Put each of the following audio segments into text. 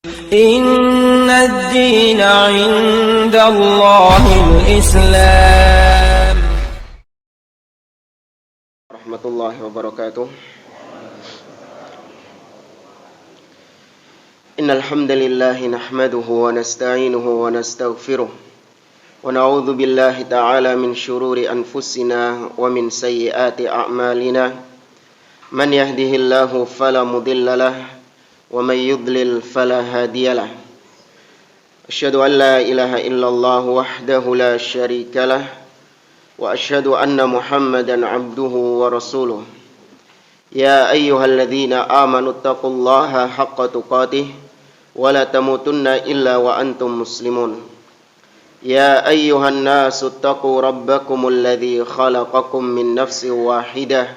إن الدين عند الله الإسلام. Warahmatullahi wabarakatuh. Innal hamdalillah nahmaduhu wa nasta'inuhu wa nastaghfiruh wa na'udzu billahi ta'ala min shururi anfusina wa min sayyiati a'malina. Man yahdihillahu fala mudilla lahu wa may yudlil fala hadiya lahu. Asyhadu an la ilaha illallah wahdahu la syarika lahu wa asyhadu anna Muhammadan abduhu wa rasuluh. Ya ayyuhalladzina amanu taqullaha haqqa tuqatih wa la tamutunna illa wa antum muslimun. Ya ayyuhan nasu taqu rabbakumul ladzi khalaqakum min nafsin wahidah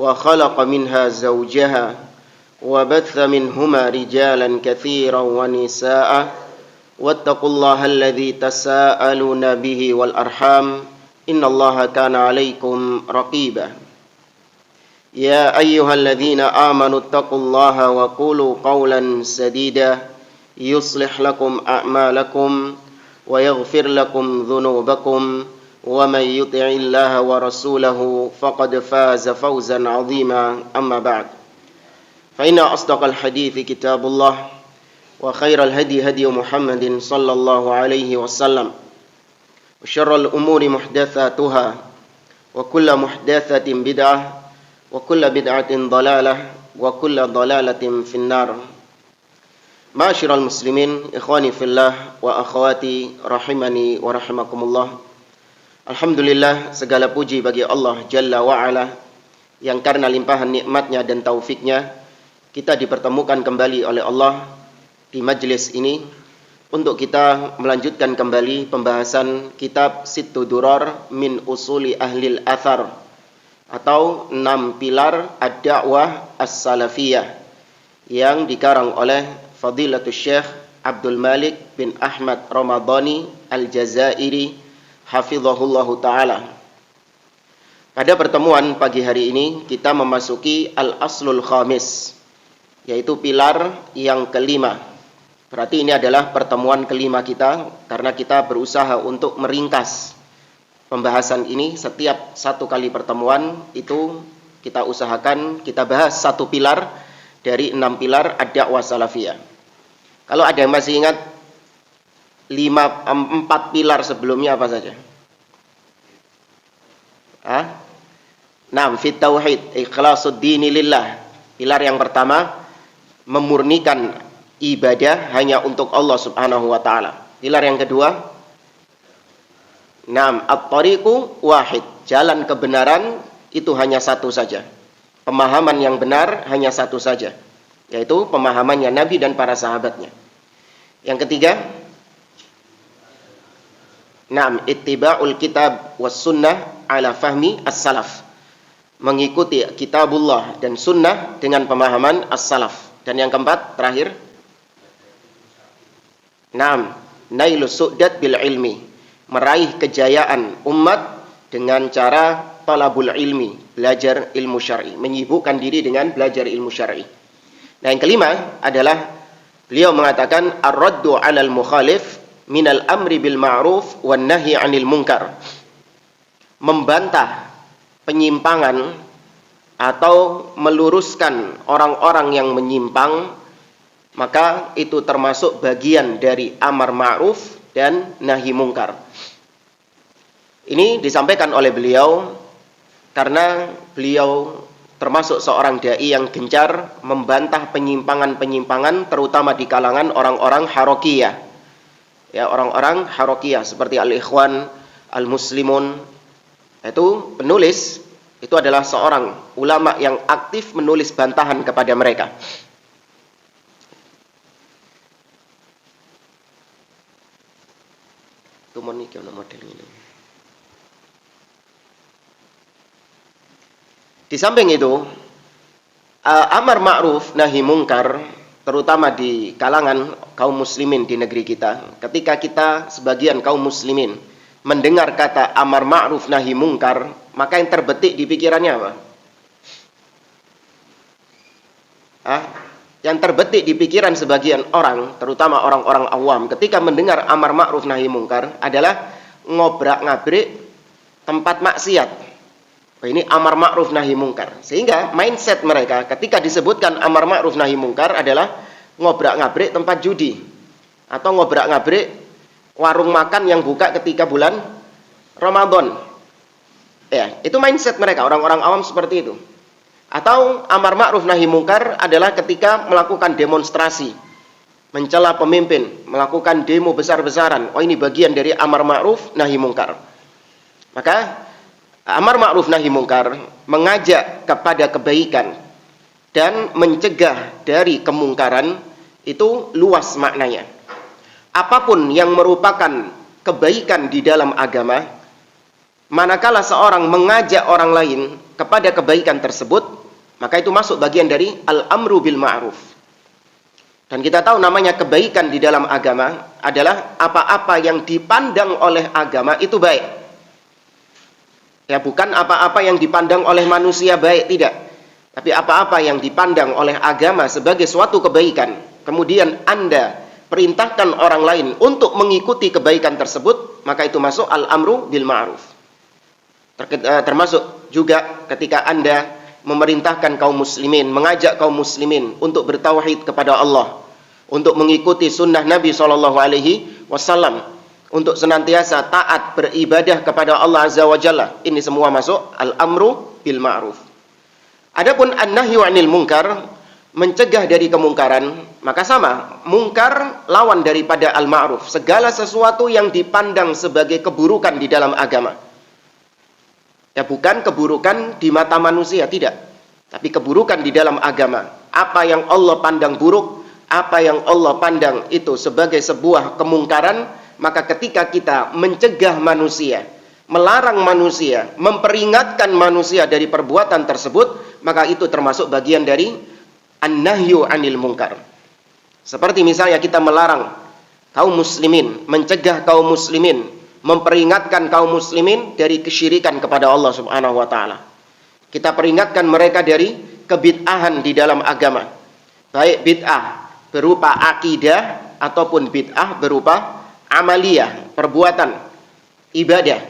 wa khalaqa minha zawjaha wa batha minhuma rijalan katsiran wa nisaa'a wattaqullaha alladzi tasaaluna bihi wal arham innallaha kana 'alaikum raqiba. Ya ayyuhalladzina amanu taqullaha wa qulu qawlan sadida yuslih lakum a'malakum wa yaghfir lakum dhunubakum wa may yuti'illaha wa rasulahu faqad faza fawzan 'azima. Amma ba'd. Fa inna asdaqal hadithi kitabullah wa khairal hadi hadi Muhammadin sallallahu alaihi wasallam wa syarrul umuri muhdatsatuha wa kullu muhdatsatin bid'ah wa kullu bid'atin dhalalah wa kullu dhalalatin finnar. Ma'asyiral muslimin, ikhwani fillah wa akhwati rahimani wa rahimakumullah. Alhamdulillah, segala puji bagi Allah Jalla wa Ala yang karena limpahan nikmatnya dan taufiknya kita dipertemukan kembali oleh Allah di majlis ini untuk kita melanjutkan kembali pembahasan kitab Sittu Durar min Usuli Ahlil Athar atau 6 pilar ad-da'wah as-salafiyah yang dikarang oleh Fadilatul Syekh Abdul Malik bin Ahmad Ramadhani Al-Jazairi hafizahullahu ta'ala. Pada pertemuan pagi hari ini kita memasuki al-aslul khamis, yaitu pilar yang kelima. Berarti ini adalah pertemuan kelima kita karena kita berusaha untuk meringkas pembahasan ini. Setiap satu kali pertemuan itu kita usahakan kita bahas satu pilar dari 6 pilar ad-da'wah salafiyah. Kalau ada yang masih ingat 4 pilar sebelumnya apa saja? Fit tauhid ikhlasuddin lillah. Pilar yang pertama, memurnikan ibadah hanya untuk Allah Subhanahu wa taala. Pilar yang kedua, at-tariqu wahid. Jalan kebenaran itu hanya satu saja. Pemahaman yang benar hanya satu saja, yaitu pemahamannya Nabi dan para sahabatnya. Yang ketiga, ittiba'ul kitab was sunnah ala fahmi as-salaf. Mengikuti kitabullah dan sunnah dengan pemahaman as-salaf. Dan yang keempat, terakhir, nailus su'dat bil ilmi. Meraih kejayaan umat dengan cara talabul ilmi, belajar ilmu syar'i, menyibukkan diri dengan belajar ilmu syar'i. Nah, yang kelima adalah beliau mengatakan ar-raddu 'alal mukhalif minal amri bil ma'ruf wan nahyi 'anil munkar. Membantah penyimpangan atau meluruskan orang-orang yang menyimpang, maka itu termasuk bagian dari amar ma'ruf dan nahi munkar. Ini disampaikan oleh beliau karena beliau termasuk seorang dai yang gencar membantah penyimpangan-penyimpangan terutama di kalangan orang-orang harokiyah. Ya, orang-orang harokiyah seperti Al-Ikhwan, Al-Muslimun. Itu penulis, itu adalah seorang ulama yang aktif menulis bantahan kepada mereka. Itu model ini. Di samping itu, amar ma'ruf nahi mungkar terutama di kalangan kaum muslimin di negeri kita. Ketika kita sebagian kaum muslimin mendengar kata amar ma'ruf nahi mungkar, maka yang terbetik di pikirannya apa? yang terbetik di pikiran sebagian orang, terutama orang-orang awam, ketika mendengar amar ma'ruf nahi mungkar adalah ngobrak-ngabrik tempat maksiat. Ini amar ma'ruf nahi mungkar. Sehingga mindset mereka ketika disebutkan amar ma'ruf nahi mungkar adalah ngobrak-ngabrik tempat judi atau ngobrak-ngabrik warung makan yang buka ketika bulan Ramadan. Ya, itu mindset mereka, orang-orang awam seperti itu. Atau amar ma'ruf nahi mungkar adalah ketika melakukan demonstrasi, mencela pemimpin, melakukan demo besar-besaran. Oh, ini bagian dari amar ma'ruf nahi mungkar. Maka amar ma'ruf nahi mungkar mengajak kepada kebaikan dan mencegah dari kemungkaran itu luas maknanya. Apapun yang merupakan kebaikan di dalam agama, manakala seorang mengajak orang lain kepada kebaikan tersebut, maka itu masuk bagian dari al-amru bil ma'ruf. Dan kita tahu namanya kebaikan di dalam agama adalah apa-apa yang dipandang oleh agama itu baik. Ya, bukan apa-apa yang dipandang oleh manusia baik, tidak. Tapi apa-apa yang dipandang oleh agama sebagai suatu kebaikan, kemudian Anda perintahkan orang lain untuk mengikuti kebaikan tersebut, maka itu masuk al-amru bil ma'ruf. Termasuk juga ketika Anda memerintahkan kaum muslimin, mengajak kaum muslimin untuk bertauhid kepada Allah, untuk mengikuti sunnah Nabi SAW, untuk senantiasa taat beribadah kepada Allah Azza wa Jalla. Ini semua masuk al-amru bil ma'ruf. Adapun an-nahyu 'anil munkar, mencegah dari kemungkaran, maka sama, mungkar lawan daripada al-ma'ruf, segala sesuatu yang dipandang sebagai keburukan di dalam agama. Ya, bukan keburukan di mata manusia, tidak. Tapi keburukan di dalam agama. Apa yang Allah pandang buruk, apa yang Allah pandang itu sebagai sebuah kemungkaran, maka ketika kita mencegah manusia, melarang manusia, memperingatkan manusia dari perbuatan tersebut, maka itu termasuk bagian dari an-nahyu 'anil munkar. Seperti misalnya kita melarang kaum muslimin, mencegah kaum muslimin, memperingatkan kaum muslimin dari kesyirikan kepada Allah Subhanahu wa taala. Kita peringatkan mereka dari kebid'ahan di dalam agama. Baik bid'ah berupa akidah ataupun bid'ah berupa amaliyah, perbuatan, ibadah.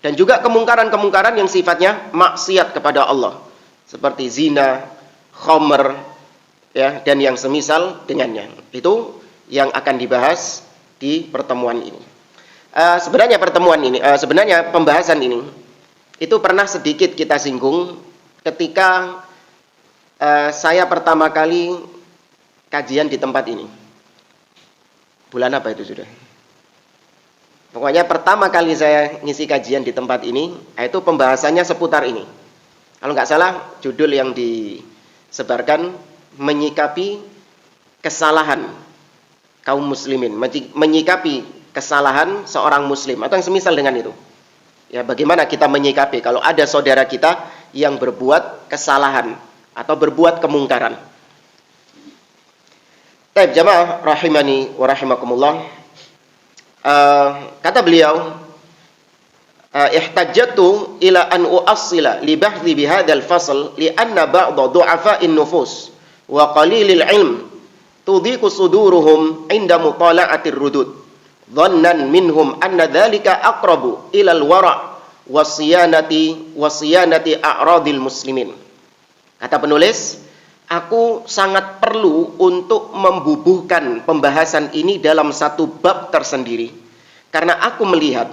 Dan juga kemungkaran-kemungkaran yang sifatnya maksiat kepada Allah, seperti zina, khamr, ya, dan yang semisal dengannya. Itu yang akan dibahas di pertemuan ini. Sebenarnya pembahasan ini itu pernah sedikit kita singgung ketika saya pertama kali kajian di tempat ini. Bulan apa itu sudah? Pokoknya pertama kali saya ngisi kajian di tempat ini, itu pembahasannya seputar ini. Kalau nggak salah, judul yang disebarkan menyikapi kesalahan kaum muslimin, menyikapi kesalahan seorang muslim atau yang semisal dengan itu. Ya, bagaimana kita menyikapi kalau ada saudara kita yang berbuat kesalahan atau berbuat kemungkaran. Baik, jamaah rahimani wa rahimakumullah. Kata beliau, ihtajjatu ila an uassila li bahthi bi hadzal fasl li anna ba'd du'afa'in nufus wa qalilil ilm tudhiqu suduruhum 'inda mutala'atir rudud. Dhannan minhum anna dzalika aqrabu ilal wara' wasiyanati a'radil muslimin. Kata penulis, aku sangat perlu untuk membubuhkan pembahasan ini dalam satu bab tersendiri, karena aku melihat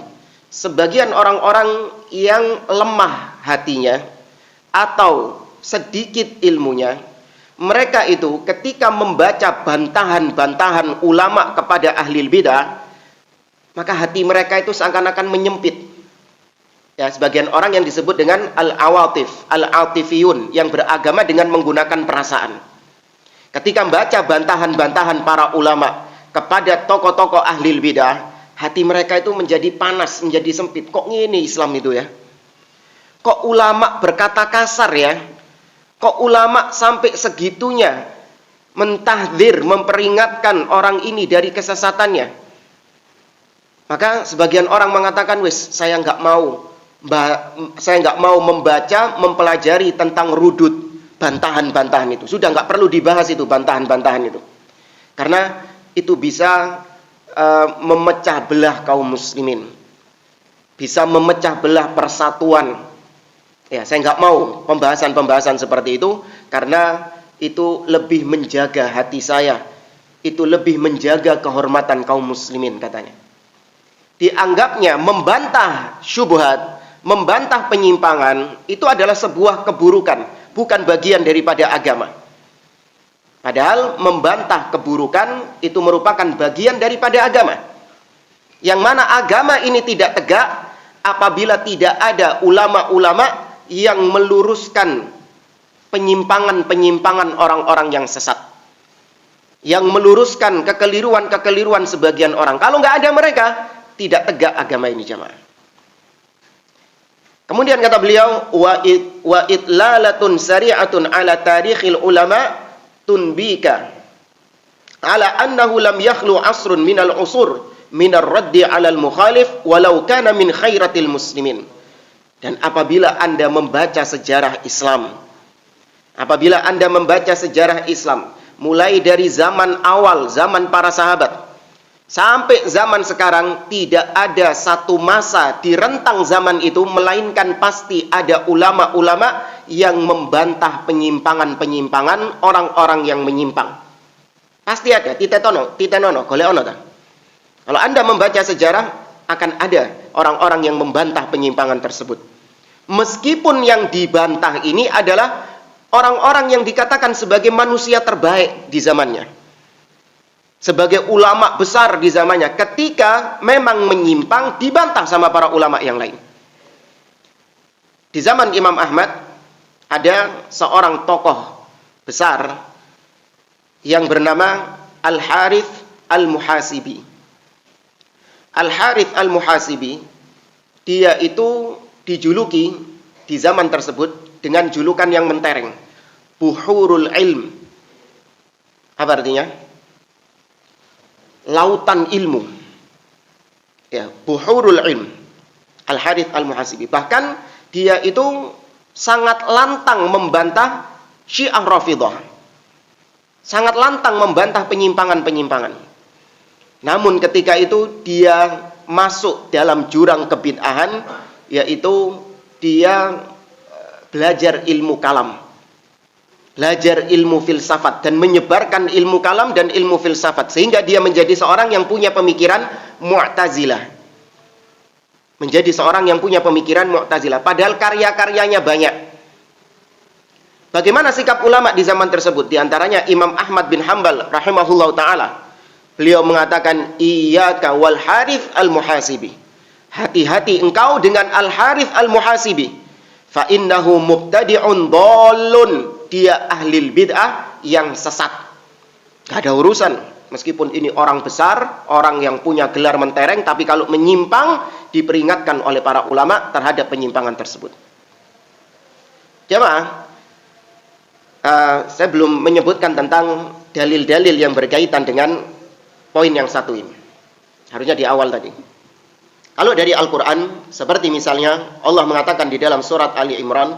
sebagian orang-orang yang lemah hatinya atau sedikit ilmunya, mereka itu ketika membaca bantahan-bantahan ulama kepada ahli bidah, maka hati mereka itu seakan-akan menyempit. Ya, sebagian orang yang disebut dengan al-awatif, al-atifiyun, yang beragama dengan menggunakan perasaan. Ketika membaca bantahan-bantahan para ulama kepada tokoh-tokoh ahli bidah, hati mereka itu menjadi panas, menjadi sempit. Kok ngini Islam itu ya? Kok ulama berkata kasar ya? Kok ulama sampai segitunya mentahdzir, memperingatkan orang ini dari kesesatannya? Maka sebagian orang mengatakan, saya nggak mau membaca, mempelajari tentang rudud. bantahan-bantahan itu. Sudah nggak perlu dibahas itu, bantahan-bantahan itu. Karena itu bisa memecah belah kaum muslimin. Bisa memecah belah persatuan. Ya, saya nggak mau pembahasan-pembahasan seperti itu, karena itu lebih menjaga hati saya. Itu lebih menjaga kehormatan kaum muslimin, katanya. Dianggapnya membantah syubhat, membantah penyimpangan, itu adalah sebuah keburukan, bukan bagian daripada agama. Padahal membantah keburukan itu merupakan bagian daripada agama. Yang mana agama ini tidak tegak apabila tidak ada ulama-ulama yang meluruskan penyimpangan-penyimpangan orang-orang yang sesat, yang meluruskan kekeliruan-kekeliruan sebagian orang. Kalau nggak ada mereka, tidak tegak agama ini, jamaah. Kemudian kata beliau, wa itlalatun sari'atun ala tarikhil ulama tunbika ala annahu lam yakhlu asrun minal usur minar raddi alal mukhalif walau kana min khairatil muslimin. Dan apabila Anda membaca sejarah Islam, apabila Anda membaca sejarah Islam, mulai dari zaman awal, zaman para sahabat, sampai zaman sekarang, tidak ada satu masa di rentang zaman itu, melainkan pasti ada ulama-ulama yang membantah penyimpangan-penyimpangan orang-orang yang menyimpang. Pasti ada, titenono, golek ono ta. Kalau Anda membaca sejarah, akan ada orang-orang yang membantah penyimpangan tersebut. Meskipun yang dibantah ini adalah orang-orang yang dikatakan sebagai manusia terbaik di zamannya, sebagai ulama besar di zamannya, ketika memang menyimpang dibantah sama para ulama yang lain. Di zaman Imam Ahmad ada seorang tokoh besar yang bernama Al-Harith Al-Muhasibi. Al-Harith Al-Muhasibi, dia itu dijuluki di zaman tersebut dengan julukan yang mentereng, Buhurul Ilm. Apa artinya? Lautan ilmu. Ya, Buhurul Ilm. Al-Harith Al-Muhasibi. Bahkan dia itu sangat lantang membantah Syiah Rafidhah. Sangat lantang membantah penyimpangan-penyimpangan. Namun ketika itu dia masuk dalam jurang kebid'ahan, yaitu dia belajar ilmu kalam, belajar ilmu filsafat, dan menyebarkan ilmu kalam dan ilmu filsafat, sehingga dia menjadi seorang yang punya pemikiran Mu'tazilah. Menjadi seorang yang punya pemikiran Mu'tazilah, padahal karya-karyanya banyak. Bagaimana sikap ulama di zaman tersebut? Di antaranya Imam Ahmad bin Hanbal rahimahullah ta'ala. Beliau mengatakan, iyyaka wal Harith Al-Muhasibi. Hati-hati engkau dengan Al-Harith Al-Muhasibi. Fa innahu mubtadi'un dhallun. Dia ahli bid'ah yang sesat. Gak ada urusan. Meskipun ini orang besar, orang yang punya gelar mentereng, tapi kalau menyimpang, diperingatkan oleh para ulama terhadap penyimpangan tersebut. Jamaah, saya belum menyebutkan tentang dalil-dalil yang berkaitan dengan poin yang satu ini. Harusnya di awal tadi. Kalau dari Al-Quran, seperti misalnya Allah mengatakan di dalam surat Ali Imran,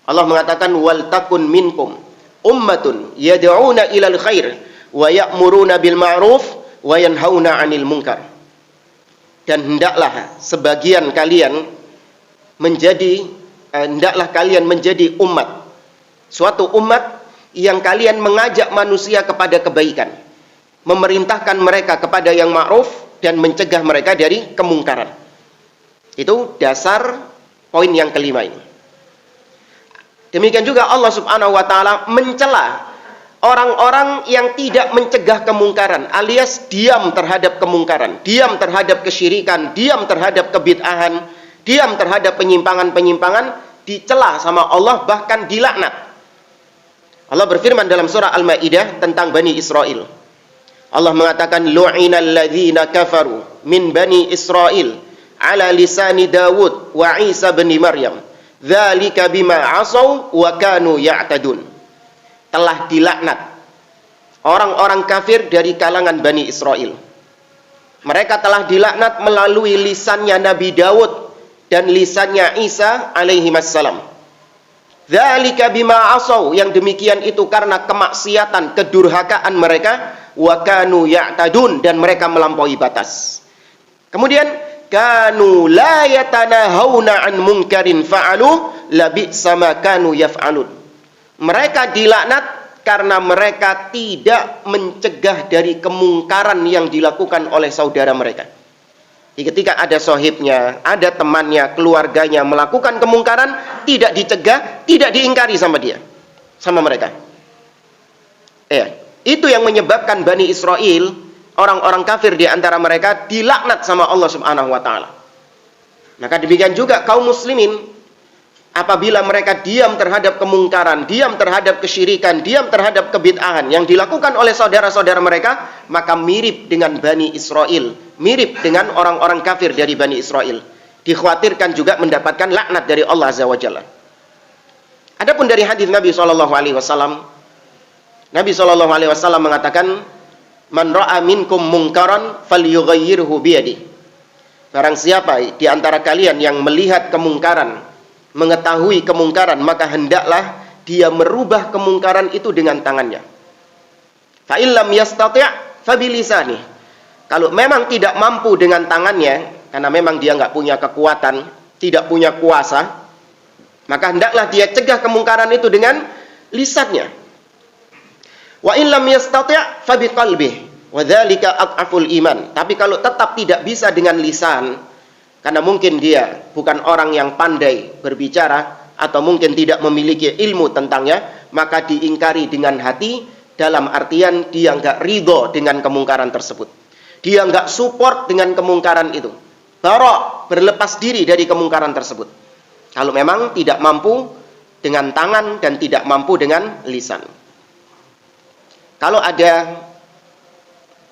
Allah mengatakan, wal takun minkum ummatun yad'una ilal khair wa ya'muruna bil ma'ruf wa yanhauna 'anil munkar. Dan hendaklah sebagian kalian menjadi umat, suatu umat yang kalian mengajak manusia kepada kebaikan, memerintahkan mereka kepada yang ma'ruf, dan mencegah mereka dari kemungkaran. Itu dasar poin yang kelima ini. Demikian juga Allah subhanahu wa ta'ala mencela orang-orang yang tidak mencegah kemungkaran, alias diam terhadap kemungkaran, diam terhadap kesyirikan, diam terhadap kebid'ahan, diam terhadap penyimpangan-penyimpangan, dicela sama Allah, bahkan dilaknat. Allah berfirman dalam surah Al-Maidah tentang Bani Israel. Allah mengatakan, lu'inal ladzina kafaru min Bani Israel ala lisani Dawud wa Isa bin Maryam. Dzalika bima asaw wa kanu ya'tadun. Telah dilaknat orang-orang kafir dari kalangan Bani Israel. Mereka telah dilaknat melalui lisannya Nabi Dawud dan lisannya Isa alaihi wassalam. Dzalika bima asaw, yang demikian itu karena kemaksiatan, kedurhakaan mereka, wa kanu ya'tadun, dan mereka melampaui batas. Kemudian kanu la yatanahawna an munkarin fa'alu labi'sa ma kanu yaf'alun. Mereka dilaknat karena mereka tidak mencegah dari kemungkaran yang dilakukan oleh saudara mereka. Jadi ketika ada sohibnya, ada temannya, keluarganya melakukan kemungkaran, tidak dicegah, tidak diingkari sama dia, sama mereka. Itu yang menyebabkan Bani Israel, orang-orang kafir di antara mereka, dilaknat sama Allah Subhanahu wa Ta'ala. Maka demikian juga kaum muslimin, apabila mereka diam terhadap kemungkaran, diam terhadap kesyirikan, diam terhadap kebid'ahan yang dilakukan oleh saudara-saudara mereka, maka mirip dengan Bani Israel, mirip dengan orang-orang kafir dari Bani Israel. Dikhawatirkan juga mendapatkan laknat dari Allah Azza wa Jalla. Adapun dari hadis Nabi SAW, Nabi SAW mengatakan, "Man ra'a minkum munkaran falyughayyirhu biyadihi." Barang siapa di antara kalian yang melihat kemungkaran, mengetahui kemungkaran, maka hendaklah dia merubah kemungkaran itu dengan tangannya. Fa illam yastati' fa bilisani. Kalau memang tidak mampu dengan tangannya, karena memang dia nggak punya kekuatan, tidak punya kuasa, maka hendaklah dia cegah kemungkaran itu dengan lisannya. Wa illam yastati' fa biqalbihi wa dzalika adhaful iman. Tapi kalau tetap tidak bisa dengan lisan, karena mungkin dia bukan orang yang pandai berbicara, atau mungkin tidak memiliki ilmu tentangnya, maka diingkari dengan hati, dalam artian dia nggak ridho dengan kemungkaran tersebut. Dia nggak support dengan kemungkaran itu. Bara, berlepas diri dari kemungkaran tersebut. Kalau memang tidak mampu dengan tangan dan tidak mampu dengan lisan. Kalau ada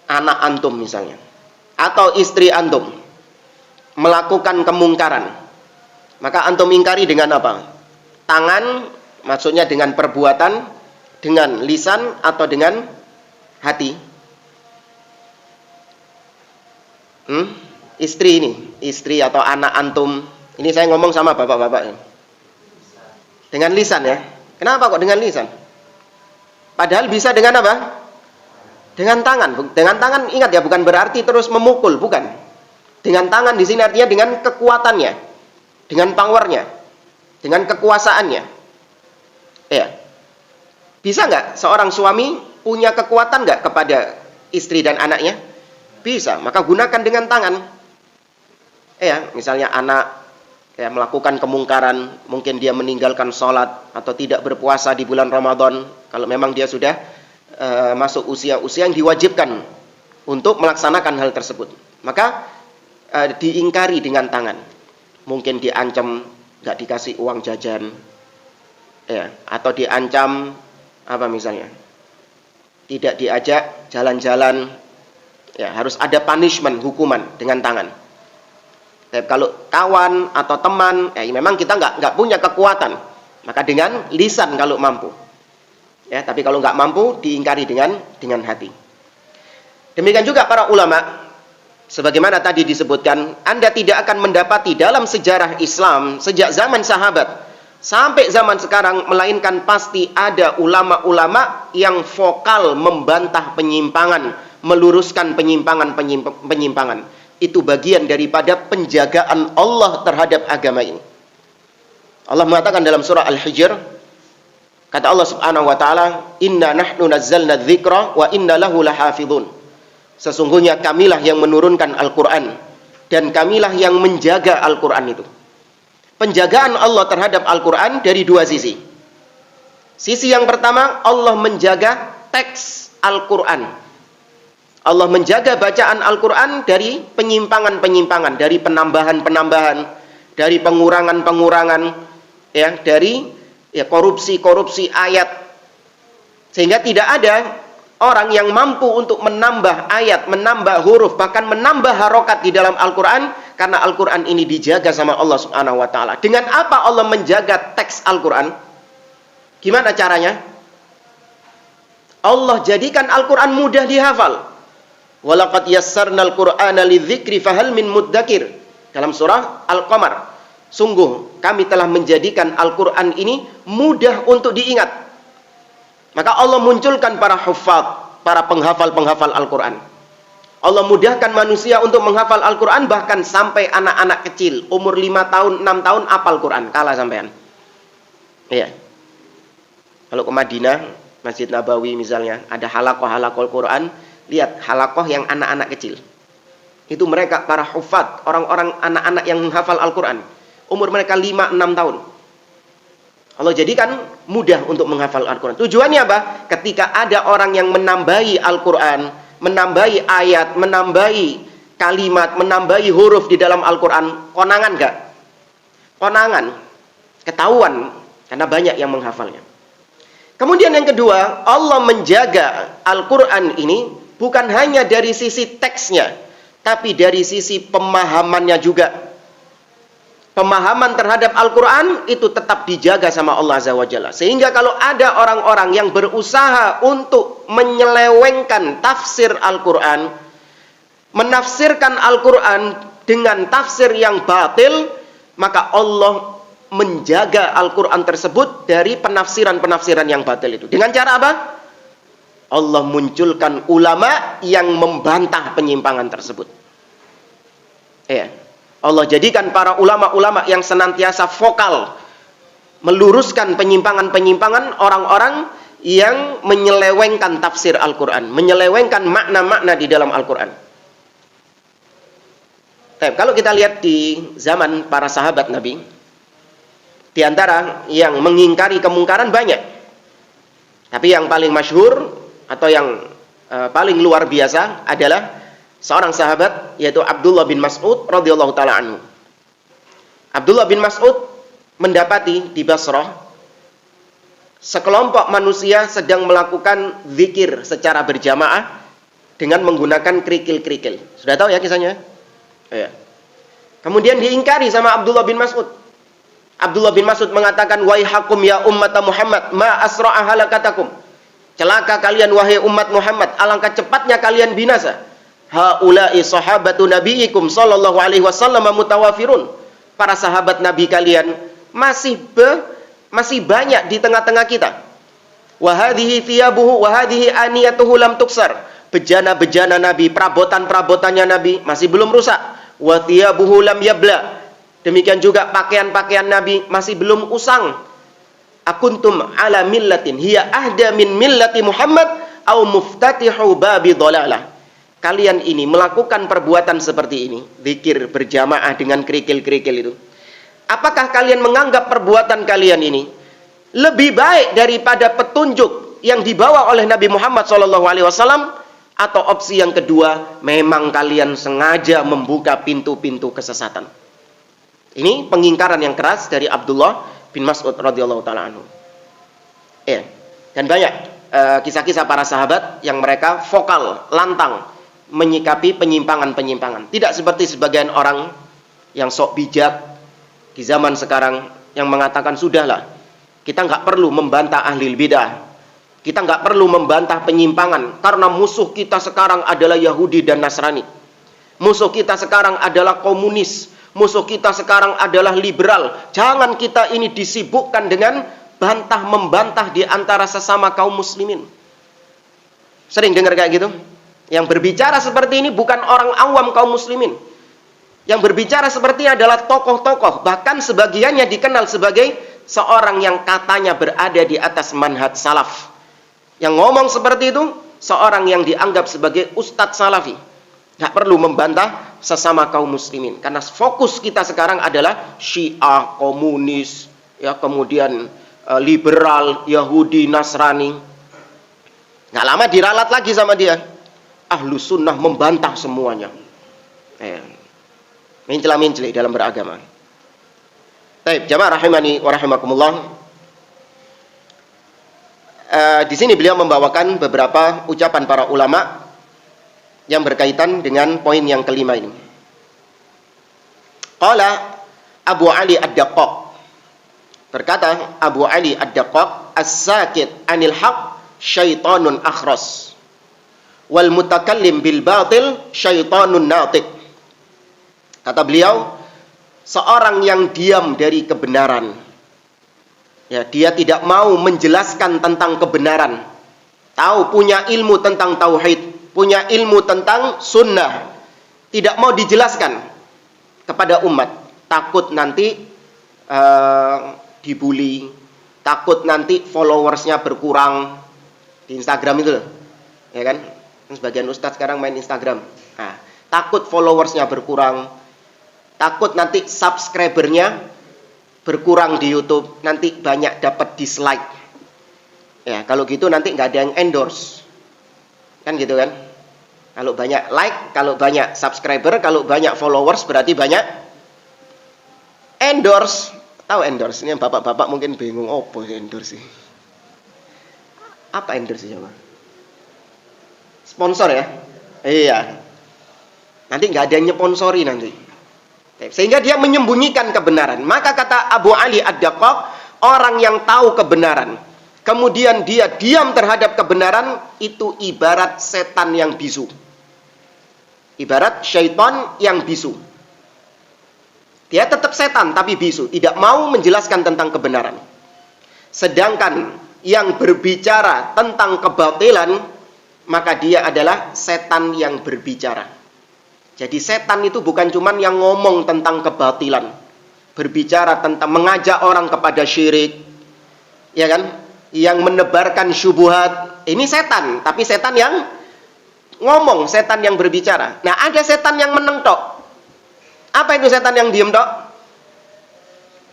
anak antum misalnya, atau istri antum melakukan kemungkaran, maka antum ingkari dengan apa? Tangan, maksudnya dengan perbuatan, dengan lisan, atau dengan hati? Istri ini, istri atau anak antum, ini saya ngomong sama bapak-bapak, dengan lisan ya. Kenapa kok dengan lisan? Padahal bisa dengan apa? Dengan tangan. Dengan tangan, ingat ya, bukan berarti terus memukul, bukan. Dengan tangan di sini artinya dengan kekuatannya, dengan powernya, dengan kekuasaannya. Ya. Bisa nggak seorang suami punya kekuatan nggak kepada istri dan anaknya? Bisa. Maka gunakan dengan tangan. Ya, misalnya anak melakukan kemungkaran, mungkin dia meninggalkan sholat atau tidak berpuasa di bulan Ramadan. Kalau memang dia sudah masuk usia-usia yang diwajibkan untuk melaksanakan hal tersebut, maka diingkari dengan tangan. Mungkin diancam nggak dikasih uang jajan, atau diancam apa misalnya, tidak diajak jalan-jalan, harus ada punishment, hukuman dengan tangan. Kalau kawan atau teman, memang kita nggak punya kekuatan, maka dengan lisan kalau mampu. Tapi kalau nggak mampu, diingkari dengan hati. Demikian juga para ulama. Sebagaimana tadi disebutkan, Anda tidak akan mendapati dalam sejarah Islam sejak zaman sahabat sampai zaman sekarang, melainkan pasti ada ulama-ulama yang vokal membantah penyimpangan, meluruskan penyimpangan. Itu bagian daripada penjagaan Allah terhadap agama ini. Allah mengatakan dalam surah Al-Hijr, kata Allah Subhanahu wa Ta'ala, "Inna nahnu nazzalna dzikra wa inna lahu lahafidhun." Sesungguhnya kamilah yang menurunkan Al-Quran, dan kamilah yang menjaga Al-Quran itu. Penjagaan Allah terhadap Al-Quran dari dua sisi. Sisi yang pertama, Allah menjaga teks Al-Quran. Allah menjaga bacaan Al-Quran dari penyimpangan-penyimpangan, dari penambahan-penambahan, dari pengurangan-pengurangan, dari korupsi-korupsi ayat. Sehingga tidak ada orang yang mampu untuk menambah ayat, menambah huruf, bahkan menambah harokat di dalam Al-Quran, karena Al-Quran ini dijaga sama Allah Subhanahu wa Ta'ala. Dengan apa Allah menjaga teks Al-Quran? Gimana caranya? Allah jadikan Al-Quran mudah dihafal. Walaqad yassarnal Qur'ana lidzikri fahal min muddakir. Dalam surah Al-Qamar. sungguh kami telah menjadikan Al-Quran ini mudah untuk diingat. Maka Allah munculkan para hufaz, para penghafal-penghafal Al-Quran. Allah mudahkan manusia untuk menghafal Al-Quran, bahkan sampai anak-anak kecil umur 5 tahun, 6 tahun hafal Quran, kalah sampean. Iya. Kalau ke Madinah, Masjid Nabawi misalnya, ada halakoh Quran, lihat halakoh yang anak-anak kecil. Itu mereka para hufaz, orang-orang anak-anak yang menghafal Al-Quran. Umur mereka 5-6 tahun. Allah jadikan mudah untuk menghafal Al-Quran. Tujuannya apa? Ketika ada orang yang menambahi Al-Quran, menambahi ayat, menambahi kalimat, menambahi huruf di dalam Al-Quran, konangan gak? Konangan. Ketahuan. Karena banyak yang menghafalnya. Kemudian yang kedua, Allah menjaga Al-Quran ini bukan hanya dari sisi teksnya, tapi dari sisi pemahamannya juga. Pemahaman terhadap Al-Quran itu tetap dijaga sama Allah Azza wa Jalla. Sehingga kalau ada orang-orang yang berusaha untuk menyelewengkan tafsir Al-Quran, menafsirkan Al-Quran dengan tafsir yang batil, maka Allah menjaga Al-Quran tersebut dari penafsiran-penafsiran yang batil itu. Dengan cara apa? Allah munculkan ulama yang membantah penyimpangan tersebut. Ya. Allah jadikan para ulama-ulama yang senantiasa vokal meluruskan penyimpangan-penyimpangan orang-orang yang menyelewengkan tafsir Al-Quran, menyelewengkan makna-makna di dalam Al-Quran. Kalau kita lihat di zaman para sahabat Nabi, di antara yang mengingkari kemungkaran banyak, tapi yang paling masyhur atau yang paling luar biasa adalah seorang sahabat, yaitu Abdullah bin Mas'ud radhiyallahu taala anhu. Abdullah bin Mas'ud mendapati di Basrah sekelompok manusia sedang melakukan zikir secara berjamaah dengan menggunakan kerikil-kerikil. Sudah tahu ya kisahnya? Ya. Kemudian diingkari sama Abdullah bin Mas'ud. Abdullah bin Mas'ud mengatakan, "Waihakum ya ummata Muhammad, ma asra'a halakatakum." Celaka kalian wahai umat Muhammad, alangkah cepatnya kalian binasa. Haula'i sahabatu nabiyikum sallallahu alaihi wasallam mutawafirun. Para sahabat Nabi kalian masih banyak di tengah-tengah kita. Wa hadhihi thiyabuhu wa hadhihi aniyatuhu lam tuksar. Bejana-bejana Nabi, perabotan-perabotannya Nabi masih belum rusak. Wa thiyabuhu lam yabla. Demikian juga pakaian-pakaian Nabi masih belum usang. Akuntum ala millatin hiya ahda min millati Muhammad au muftatihu babi dhalalah. Kalian ini melakukan perbuatan seperti ini, zikir berjamaah dengan kerikil-kerikil itu. Apakah kalian menganggap perbuatan kalian ini lebih baik daripada petunjuk yang dibawa oleh Nabi Muhammad SAW? Atau opsi yang kedua, memang kalian sengaja membuka pintu-pintu kesesatan? Ini pengingkaran yang keras dari Abdullah bin Mas'ud radhiyallahu taala anhu. Ya, dan banyak kisah-kisah para sahabat yang mereka vokal, lantang menyikapi penyimpangan-penyimpangan. Tidak seperti sebagian orang yang sok bijak di zaman sekarang yang mengatakan, sudahlah, kita nggak perlu membantah ahli bidah, kita nggak perlu membantah penyimpangan, karena musuh kita sekarang adalah Yahudi dan Nasrani, musuh kita sekarang adalah komunis, musuh kita sekarang adalah liberal. Jangan kita ini disibukkan dengan bantah-membantah di antara sesama kaum muslimin. Sering dengar kayak gitu? Yang berbicara seperti ini bukan orang awam kaum muslimin. Yang berbicara seperti ini adalah tokoh-tokoh, bahkan sebagiannya dikenal sebagai seorang yang katanya berada di atas manhaj salaf. Yang ngomong seperti itu seorang yang dianggap sebagai ustadz salafi. Nggak perlu membantah sesama kaum muslimin, karena fokus kita sekarang adalah Syiah, komunis, ya, kemudian liberal, Yahudi, Nasrani. Nggak lama diralat lagi sama dia. Ahlu sunnah membantah semuanya. Mencela-mencela dalam beragama. Baik, jamaah rahimani wa rahimakumullah. Di sini beliau membawakan beberapa ucapan para ulama yang berkaitan dengan poin yang kelima ini. Qala Abu Ali Ad-Daqqaq, berkata Abu Ali Ad-Daqqaq, as-sakit anil haq syaitanun akhras, wal mutakallim bil batil syaitanun natiq. Kata beliau, seorang yang diam dari kebenaran. Ya, dia tidak mau menjelaskan tentang kebenaran. Tahu, punya ilmu tentang tauhid, punya ilmu tentang sunnah, tidak mau dijelaskan kepada umat. Takut nanti dibully, takut nanti followersnya berkurang di Instagram itu loh, ya kan? Sebagian ustadz sekarang main Instagram. Nah, takut followersnya berkurang, takut nanti subscribernya berkurang di YouTube, nanti banyak dapat dislike. Ya, kalau gitu nanti nggak ada yang endorse, kan gitu kan? Kalau banyak like, kalau banyak subscriber, kalau banyak followers berarti banyak endorse. Tahu endorse? Ini bapak-bapak mungkin bingung, apa sih endorse sih? Apa endorse sih, coba? Sponsor ya? Iya. Nanti nggak ada yang nyponsori nanti. Sehingga dia menyembunyikan kebenaran. Maka kata Abu Ali Ad-Daqqaq, orang yang tahu kebenaran, kemudian dia diam terhadap kebenaran, itu ibarat setan yang bisu. Ibarat syaitan yang bisu. Dia tetap setan tapi bisu, tidak mau menjelaskan tentang kebenaran. Sedangkan yang berbicara tentang kebatilan, maka dia adalah setan yang berbicara. Jadi setan itu bukan cuma yang ngomong tentang kebatilan, berbicara tentang mengajak orang kepada syirik, ya kan? Yang menebarkan syubhat. Ini setan, tapi setan yang ngomong, setan yang berbicara. Nah, ada setan yang meneng tok. Apa itu setan yang diem tok?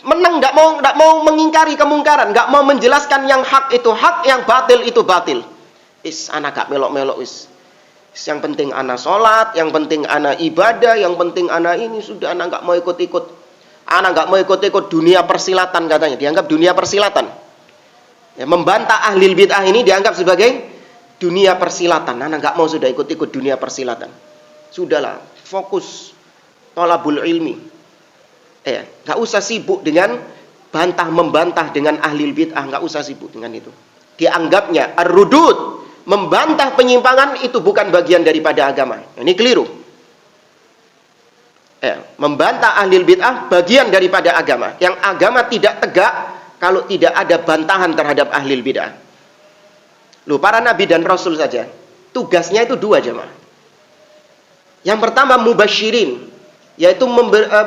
Meneng, nggak mau mengingkari kemungkaran, nggak mau menjelaskan yang hak itu hak, yang batil itu batil. Anak gak melok-melok wis. Yang penting anak sholat, yang penting anak ibadah, yang penting anak ini, sudah anak nggak mau ikut-ikut. Anak nggak mau ikut-ikut dunia persilatan katanya, dianggap dunia persilatan. Ya, membantah ahli bid'ah ini dianggap sebagai dunia persilatan. Anak nggak mau sudah ikut-ikut dunia persilatan. Sudahlah, fokus thalabul ilmi. Nggak usah sibuk dengan bantah membantah dengan ahli bid'ah, nggak usah sibuk dengan itu. Dianggapnya ar-rudud, membantah penyimpangan itu bukan bagian daripada agama. Ini keliru. Membantah ahli bid'ah bagian daripada agama. Yang agama tidak tegak kalau tidak ada bantahan terhadap ahli bid'ah. Loh, para nabi dan rasul saja tugasnya itu dua, jemaah. Yang pertama mubasyirin, yaitu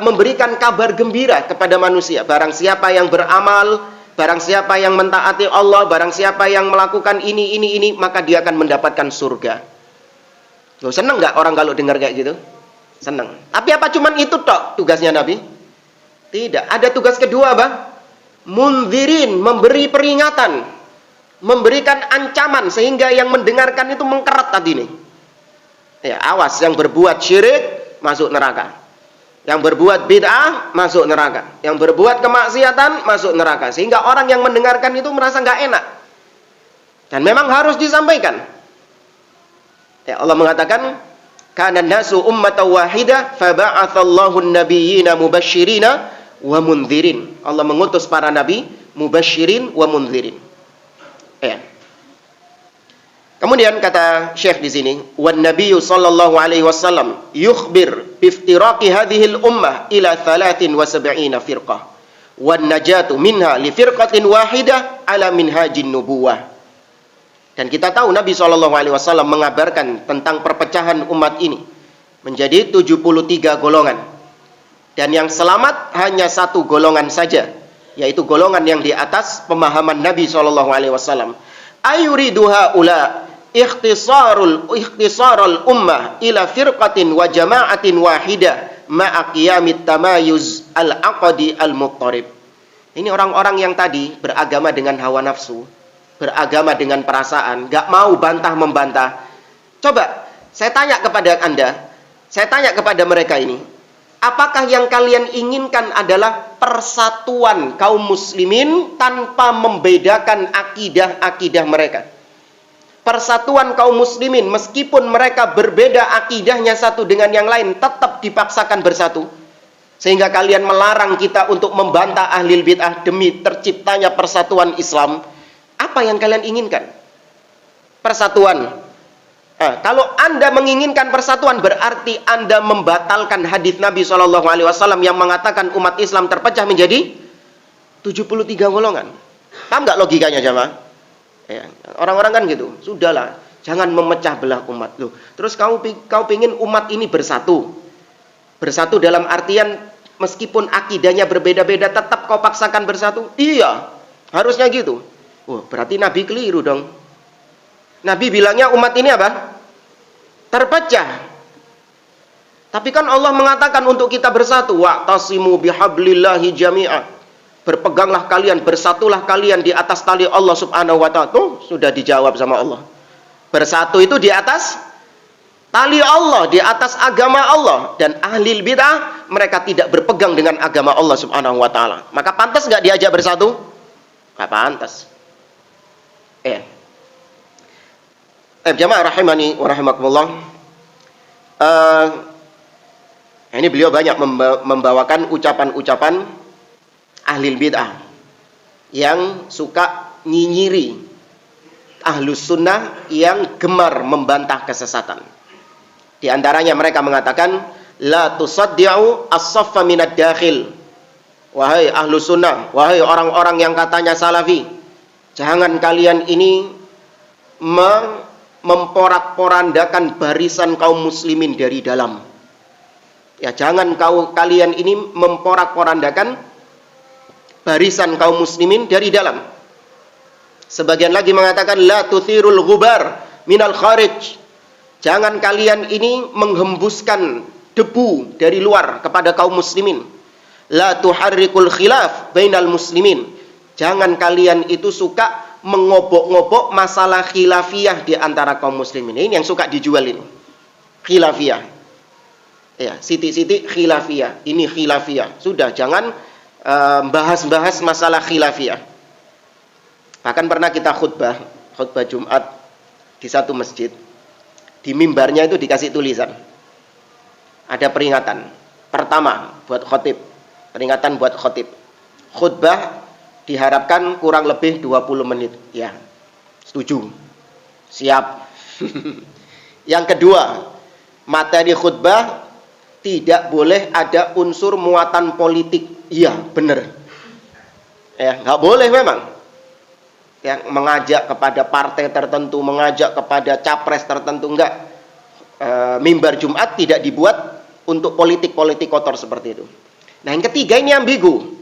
memberikan kabar gembira kepada manusia. Barang siapa yang beramal, barang siapa yang mentaati Allah, barang siapa yang melakukan ini, maka dia akan mendapatkan surga. Loh, seneng nggak orang kalau dengar kayak gitu? Seneng. Tapi apa cuman itu tok tugasnya Nabi? Tidak. Ada tugas kedua, Bang. Mundzirin, memberi peringatan, memberikan ancaman sehingga yang mendengarkan itu mengkerat tadi nih. Ya, awas, yang berbuat syirik masuk neraka. Yang berbuat bid'ah masuk neraka. Yang berbuat kemaksiatan masuk neraka. Sehingga orang yang mendengarkan itu merasa nggak enak. Dan memang harus disampaikan. Ya, Allah mengatakan, kana nasu ummatan wahidah faba'atsallahu an-nabiyyina mubasysyirina wa mundzirin. Allah mengutus para nabi mubasysyirin wa mundzirin. Ya. Kemudian kata Syekh di sini, wan nabiyyu sallallahu alaihi wasallam yukhbir bi iftiraqi hadhihi al-ummah ila 73 firqah wan najatu minha li firqatin wahidah ala minhajin nubuwah. Dan kita tahu Nabi sallallahu alaihi wasallam mengabarkan tentang perpecahan umat ini menjadi 73 golongan. Dan yang selamat hanya satu golongan saja, yaitu golongan yang di atas pemahaman Nabi sallallahu alaihi wasallam. Ayuridu haula ikhtisarul ummah ila firqatin wa jama'atin wahidah ma'a qiyamit tamayuz al-aqdi al-muttarib. Ini orang-orang yang tadi beragama dengan hawa nafsu, beragama dengan perasaan, gak mau bantah-membantah. Coba saya tanya kepada Anda, saya tanya kepada mereka ini, apakah yang kalian inginkan adalah persatuan kaum muslimin tanpa membedakan akidah-akidah mereka? Persatuan kaum muslimin meskipun mereka berbeda akidahnya satu dengan yang lain, tetap dipaksakan bersatu. Sehingga kalian melarang kita untuk membantah ahli bid'ah demi terciptanya persatuan Islam. Apa yang kalian inginkan? Persatuan Kalau Anda menginginkan persatuan, berarti Anda membatalkan hadis Nabi SAW yang mengatakan umat Islam terpecah menjadi 73 golongan. Paham nggak logikanya, jamaah? Ya, orang-orang kan gitu. Sudahlah, jangan memecah belah umat. Loh, terus kau pingin umat ini bersatu. Bersatu dalam artian meskipun akidahnya berbeda-beda, tetap kau paksakan bersatu? Iya, harusnya gitu. Wah, berarti Nabi keliru dong. Nabi bilangnya umat ini apa? Terpecah. Tapi kan Allah mengatakan untuk kita bersatu. Wa'tasimu bihablillahi jami'a. Berpeganglah kalian, bersatulah kalian di atas tali Allah subhanahu wa ta'ala. Tuh, sudah dijawab sama Allah. Bersatu itu di atas tali Allah, di atas agama Allah. Dan ahli bid'ah, mereka tidak berpegang dengan agama Allah subhanahu wa ta'ala. Maka pantas nggak diajak bersatu? Nggak pantas. Jamaah rahimani wa rahimakumullah. Ini beliau banyak membawakan ucapan-ucapan ahli bid'ah yang suka nyinyiri ahlus sunnah yang gemar membantah kesesatan. Di antaranya mereka mengatakan, la tusaddi'u as-saffa minad dakhil. Wahai ahlus sunnah, wahai orang-orang yang katanya salafi, jangan kalian ini memporak-porandakan barisan kaum muslimin dari dalam. Ya, jangan kalian ini memporak-porandakan barisan kaum muslimin dari dalam. Sebagian lagi mengatakan la tuthirul ghubar minal kharij. Jangan kalian ini menghembuskan debu dari luar kepada kaum muslimin. La tuharrikul khilaf bainal muslimin. Jangan kalian itu suka mengobok-ngobok masalah khilafiyah di antara kaum muslimin. Ini yang suka dijual ini. Khilafiyah. Ya, siti-siti khilafiyah. Ini khilafiyah. Sudah, jangan bahas-bahas masalah khilafiyah. Bahkan pernah kita khutbah Jumat di satu masjid. Di mimbarnya itu dikasih tulisan. Ada peringatan. Pertama, buat khotib. Peringatan buat khotib. Khutbah diharapkan kurang lebih 20 menit. Ya, setuju. Siap. Yang kedua, materi khutbah tidak boleh ada unsur muatan politik. Iya, benar. Ya, nggak boleh memang. Yang mengajak kepada partai tertentu, mengajak kepada capres tertentu, enggak. Mimbar Jumat tidak dibuat untuk politik-politik kotor seperti itu. Nah, yang ketiga ini ambigu.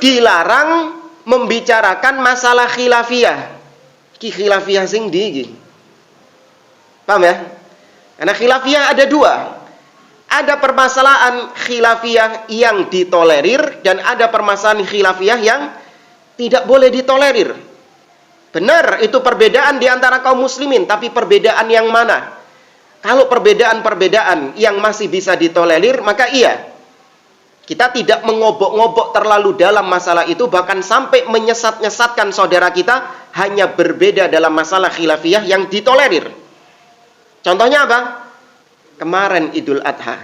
Dilarang membicarakan masalah khilafiyah. Ki khilafiyah sing di. Paham ya? Karena khilafiyah ada dua. Ada permasalahan khilafiyah yang ditolerir dan ada permasalahan khilafiyah yang tidak boleh ditolerir. Benar, itu perbedaan di antara kaum muslimin, tapi perbedaan yang mana? Kalau perbedaan-perbedaan yang masih bisa ditolerir, maka iya. Kita tidak mengobok-ngobok terlalu dalam masalah itu, bahkan sampai menyesat-nyesatkan saudara kita hanya berbeda dalam masalah khilafiyah yang ditolerir. Contohnya apa? Kemarin Idul Adha.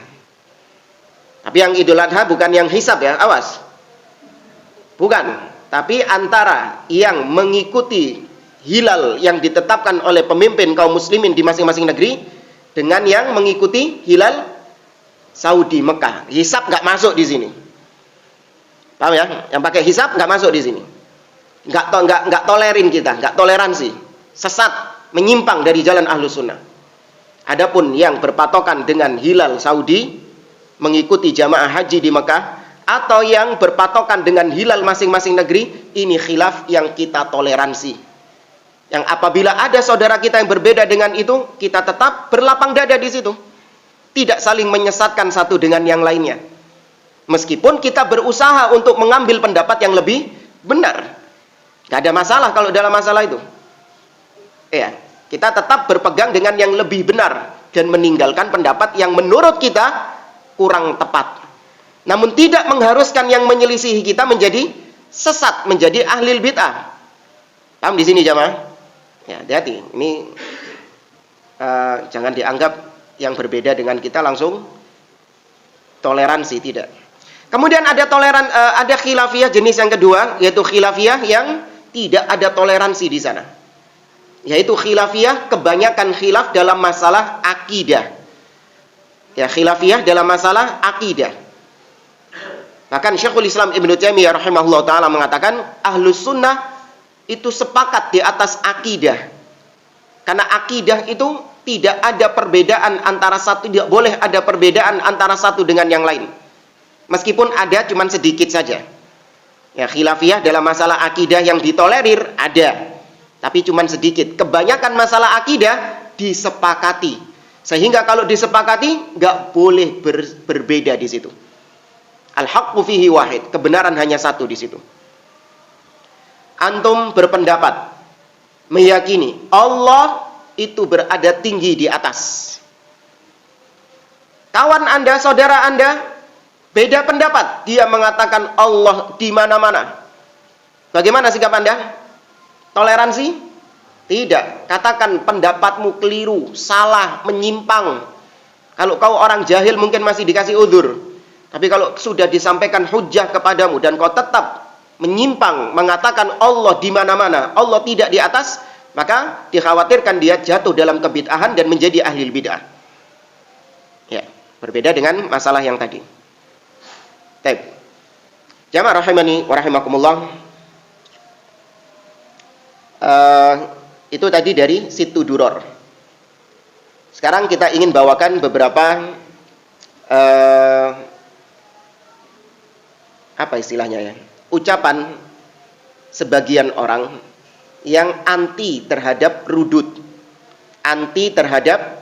Tapi yang Idul Adha bukan yang hisab ya, awas. Bukan. Tapi antara yang mengikuti hilal yang ditetapkan oleh pemimpin kaum muslimin di masing-masing negeri dengan yang mengikuti hilal Saudi Mekah. Hisab nggak masuk di sini. Paham ya? Yang pakai hisab nggak masuk di sini. Nggak tolerin kita, nggak toleransi. Sesat, menyimpang dari jalan Ahlus Sunnah. Adapun yang berpatokan dengan hilal Saudi, mengikuti jamaah haji di Mekah, atau yang berpatokan dengan hilal masing-masing negeri, ini khilaf yang kita toleransi. Yang apabila ada saudara kita yang berbeda dengan itu, kita tetap berlapang dada di situ. Tidak saling menyesatkan satu dengan yang lainnya. Meskipun kita berusaha untuk mengambil pendapat yang lebih benar. Gak ada masalah kalau dalam masalah itu. Ya, kita tetap berpegang dengan yang lebih benar dan meninggalkan pendapat yang menurut kita kurang tepat. Namun tidak mengharuskan yang menyelisihi kita menjadi sesat, menjadi ahli bid'ah. Paham di sini jamaah? Ya, hati-hati. Ini jangan dianggap yang berbeda dengan kita langsung toleransi, tidak. Kemudian ada khilafiyah jenis yang kedua, yaitu khilafiyah yang tidak ada toleransi di sana. Yaitu khilafiyah, kebanyakan khilaf dalam masalah akidah. Ya, khilafiyah dalam masalah akidah. Bahkan Syekhul Islam Ibnu Taimiyah rahimahullah ta'ala mengatakan, Ahlus Sunnah itu sepakat di atas akidah. Karena akidah itu tidak ada perbedaan antara satu, tidak boleh ada perbedaan antara satu dengan yang lain. Meskipun ada, cuman sedikit saja. Ya, khilafiyah dalam masalah akidah yang ditolerir ada, tapi cuman sedikit. Kebanyakan masalah akidah disepakati. Sehingga kalau disepakati, nggak boleh berbeda di situ. Al-haqqu fihi wahid. Kebenaran hanya satu di situ. Antum berpendapat, meyakini Allah itu berada tinggi di atas. Kawan Anda, saudara Anda, beda pendapat. Dia mengatakan Allah di mana-mana. Bagaimana sikap Anda? Toleransi? Tidak. Katakan pendapatmu keliru, salah, menyimpang. Kalau kau orang jahil mungkin masih dikasih udzur. Tapi kalau sudah disampaikan hujjah kepadamu dan kau tetap menyimpang, mengatakan Allah di mana-mana, Allah tidak di atas, maka dikhawatirkan dia jatuh dalam kebid'ahan dan menjadi ahli bid'ah. Ya, berbeda dengan masalah yang tadi. Baik. Jamaah rahimani wa rahimakumullah. Itu tadi dari Situ Duror. Sekarang kita ingin bawakan beberapa apa istilahnya ya? Ucapan sebagian orang yang anti terhadap rudud, anti terhadap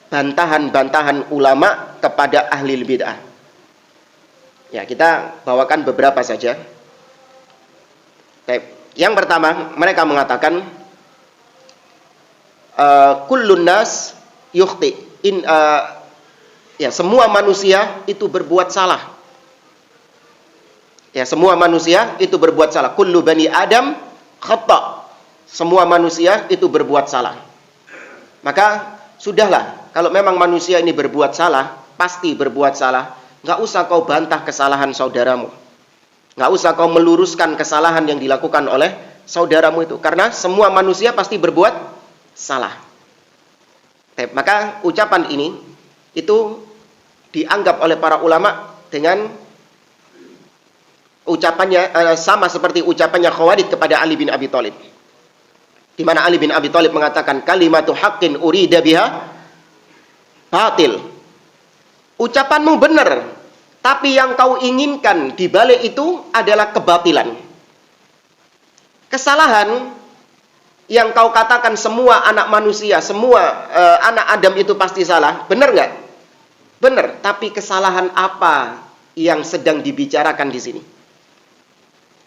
bantahan-bantahan ulama kepada ahli bid'ah. Ya, kita bawakan beberapa saja. Yang pertama, mereka mengatakan kullun nas yukhti. Ya, semua manusia itu berbuat salah. Ya, semua manusia itu berbuat salah. Kullu bani Adam khata. Semua manusia itu berbuat salah. Maka sudahlah, kalau memang manusia ini berbuat salah, pasti berbuat salah. Nggak usah kau bantah kesalahan saudaramu. Nggak usah kau meluruskan kesalahan yang dilakukan oleh saudaramu itu. Karena semua manusia pasti berbuat salah. Maka ucapan ini itu dianggap oleh para ulama dengan ucapannya sama seperti ucapannya Khawarij kepada Ali bin Abi Thalib. Di mana Ali bin Abi Thalib mengatakan kalimatu haqqin urida biha batil. Ucapanmu benar, tapi yang kau inginkan di balik itu adalah kebatilan. Kesalahan yang kau katakan semua anak manusia, semua anak Adam itu pasti salah, benar nggak? Benar, tapi kesalahan apa yang sedang dibicarakan di sini?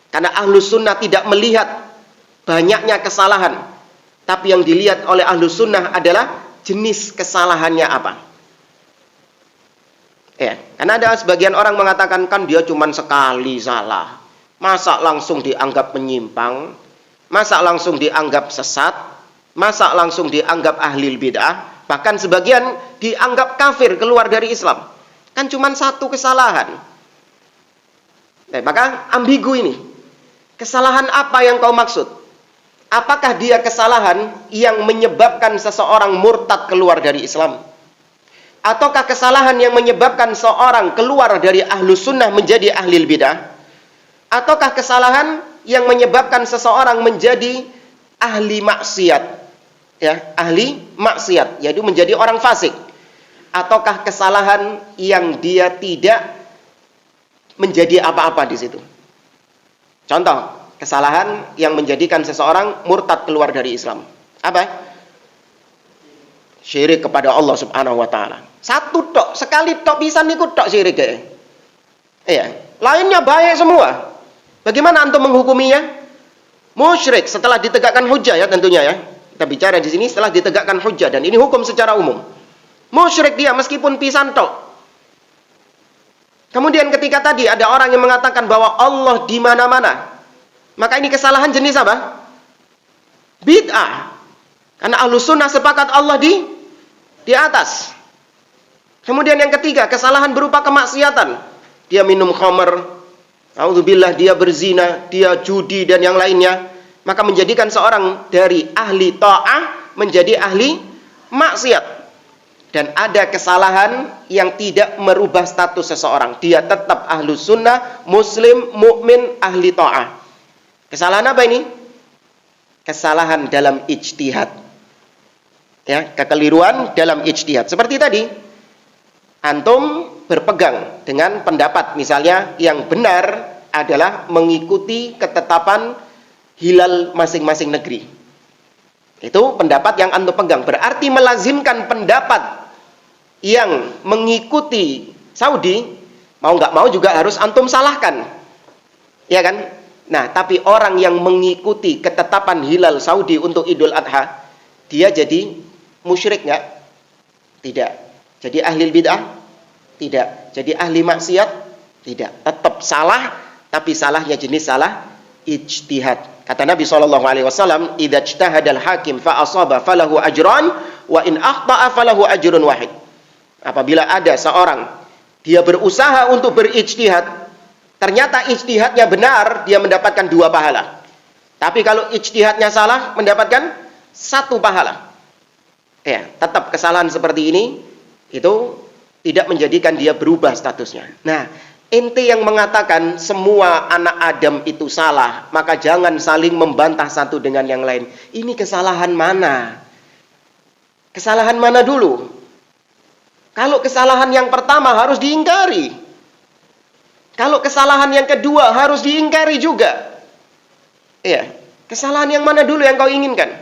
Karena Ahlus Sunnah tidak melihat banyaknya kesalahan, tapi yang dilihat oleh Ahlus Sunnah adalah jenis kesalahannya apa. Ya, karena ada sebagian orang mengatakan kan dia cuma sekali salah, masa langsung dianggap menyimpang, masa langsung dianggap sesat, masa langsung dianggap ahli bid'ah, bahkan sebagian dianggap kafir, keluar dari Islam. Kan cuma satu kesalahan. Maka ambigu ini. Kesalahan apa yang kau maksud? Apakah dia kesalahan yang menyebabkan seseorang murtad keluar dari Islam? Ataukah kesalahan yang menyebabkan seorang keluar dari Ahlus Sunnah menjadi ahli bid'ah? Ataukah kesalahan yang menyebabkan seseorang menjadi ahli maksiat? Ya, ahli maksiat, yaitu menjadi orang fasik. Ataukah kesalahan yang dia tidak menjadi apa-apa di situ? Contoh, kesalahan yang menjadikan seseorang murtad keluar dari Islam. Apa? Syirik kepada Allah Subhanahu wa taala. Satu tok, sekali tok bisa ikut tok syirik ya. Iya, lainnya baik semua. Bagaimana antum menghukuminya? Musyrik setelah ditegakkan hujjah ya tentunya ya. Kita bicara di sini setelah ditegakkan hujjah dan ini hukum secara umum. Musyrik dia meskipun pisan tok. Kemudian ketika tadi ada orang yang mengatakan bahwa Allah di mana-mana. Maka ini kesalahan jenis apa? Bid'ah. Karena Ahlus Sunnah sepakat Allah di atas. Kemudian yang ketiga, kesalahan berupa kemaksiatan. Dia minum khamr, auzubillah, dia berzina, dia judi dan yang lainnya. maka menjadikan seorang dari ahli ta'ah menjadi ahli maksiat. Dan ada kesalahan yang tidak merubah status seseorang. Dia tetap ahlus sunnah, muslim, mukmin, ahli ta'ah. Kesalahan apa ini? Kesalahan dalam ijtihad. Ya, kekeliruan dalam ijtihad. Seperti tadi, antum berpegang dengan pendapat misalnya yang benar adalah mengikuti ketetapan hilal masing-masing negeri. Itu pendapat yang antum pegang. Berarti melazimkan pendapat yang mengikuti Saudi, mau nggak mau juga harus antum salahkan. Ya kan? Nah, tapi orang yang mengikuti ketetapan hilal Saudi untuk Idul Adha, dia jadi musyrik nggak? Tidak. Jadi ahli bid'ah? Tidak. Jadi ahli maksiat? Tidak. Tetap salah, tapi salahnya jenis salah ijtihad. Kata Nabi SAW, "Idza ijtahadal hakim fa asaba falahu ajran, wa in akhta'a falahu ajrun wahid." Apabila ada seorang dia berusaha untuk berijtihad, ternyata ijtihadnya benar, dia mendapatkan 2 pahala. Tapi kalau ijtihadnya salah, mendapatkan 1 pahala. Ya, tetap kesalahan seperti ini itu tidak menjadikan dia berubah statusnya. Nah, ente yang mengatakan semua anak Adam itu salah, maka jangan saling membantah satu dengan yang lain. Ini kesalahan mana? Kesalahan mana dulu? Kalau kesalahan yang pertama harus diingkari. Kalau kesalahan yang kedua harus diingkari juga. Iya, kesalahan yang mana dulu yang kau inginkan?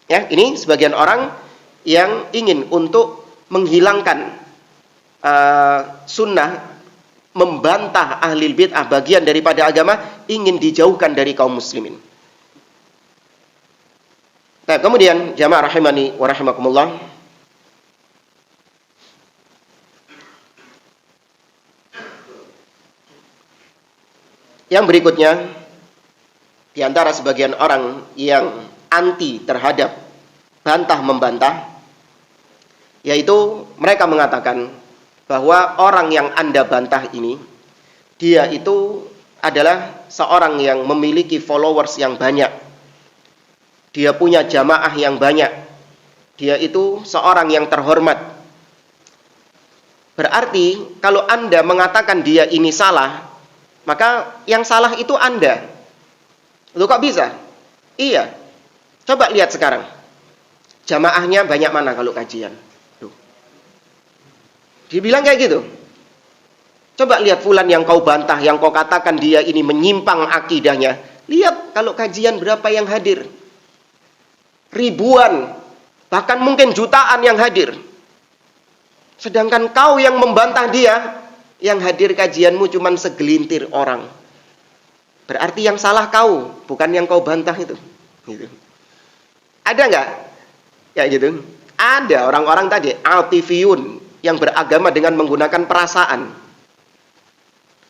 Ya, ini sebagian orang yang ingin untuk menghilangkan sunnah, membantah ahli bid'ah, bagian daripada agama, ingin dijauhkan dari kaum muslimin. Nah, kemudian jamaah rahimani wa rahimakumullah, yang berikutnya, di antara sebagian orang yang anti terhadap bantah-membantah, yaitu mereka mengatakan bahwa orang yang Anda bantah ini, dia itu adalah seorang yang memiliki followers yang banyak. Dia punya jamaah yang banyak. Dia itu seorang yang terhormat. Berarti kalau Anda mengatakan dia ini salah, maka yang salah itu Anda. Loh, kok bisa? Iya. Coba lihat sekarang. Jamaahnya banyak mana kalau kajian? Loh. Dibilang kayak gitu. Coba lihat fulan yang kau bantah, yang kau katakan dia ini menyimpang akidahnya. Lihat kalau kajian berapa yang hadir. Ribuan, bahkan mungkin jutaan yang hadir. Sedangkan kau yang membantah dia, yang hadir kajianmu cuma segelintir orang. Berarti yang salah kau, bukan yang kau bantah itu. Gitu. Ada nggak? Ya gitu. Ada orang-orang tadi, atifiyun, yang beragama dengan menggunakan perasaan.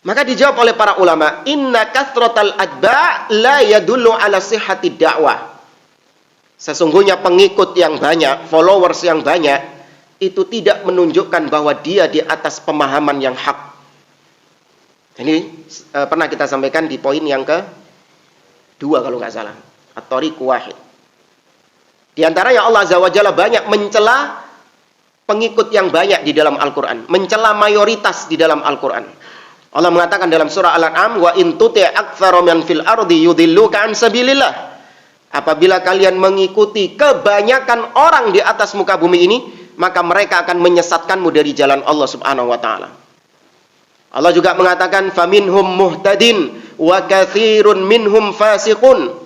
Maka dijawab oleh para ulama, inna kathratal atba' la yadullu ala sihhati da'wah. Sesungguhnya pengikut yang banyak, followers yang banyak, itu tidak menunjukkan bahwa dia di atas pemahaman yang hak. Ini pernah kita sampaikan di poin yang ke-2 kalau nggak salah. At-Thariqu Wahid. Di antaranya Allah Azza wa Jalla banyak mencela pengikut yang banyak di dalam Al-Quran. Mencela mayoritas di dalam Al-Quran. Allah mengatakan dalam surah Al-An'am, wa in tuti' aktsara man fil ardi yudilluka an sabilillah. Apabila kalian mengikuti kebanyakan orang di atas muka bumi ini, maka mereka akan menyesatkanmu dari jalan Allah Subhanahu wa taala. Allah juga mengatakan faminhum muhtadin wa katsirun minhum fasiqun.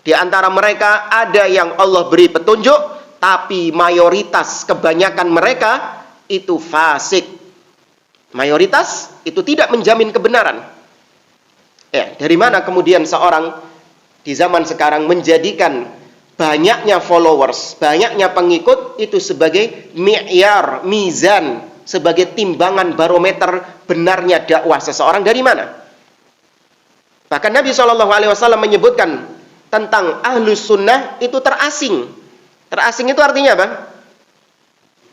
Di antara mereka ada yang Allah beri petunjuk, tapi mayoritas, kebanyakan mereka itu fasik. Mayoritas itu tidak menjamin kebenaran. Ya, dari mana kemudian seorang di zaman sekarang menjadikan banyaknya followers, banyaknya pengikut itu sebagai mi'yar, mizan, sebagai timbangan barometer benarnya dakwah seseorang? Dari mana? Bahkan Nabi SAW menyebutkan tentang ahlus sunnah itu terasing. Terasing itu artinya apa?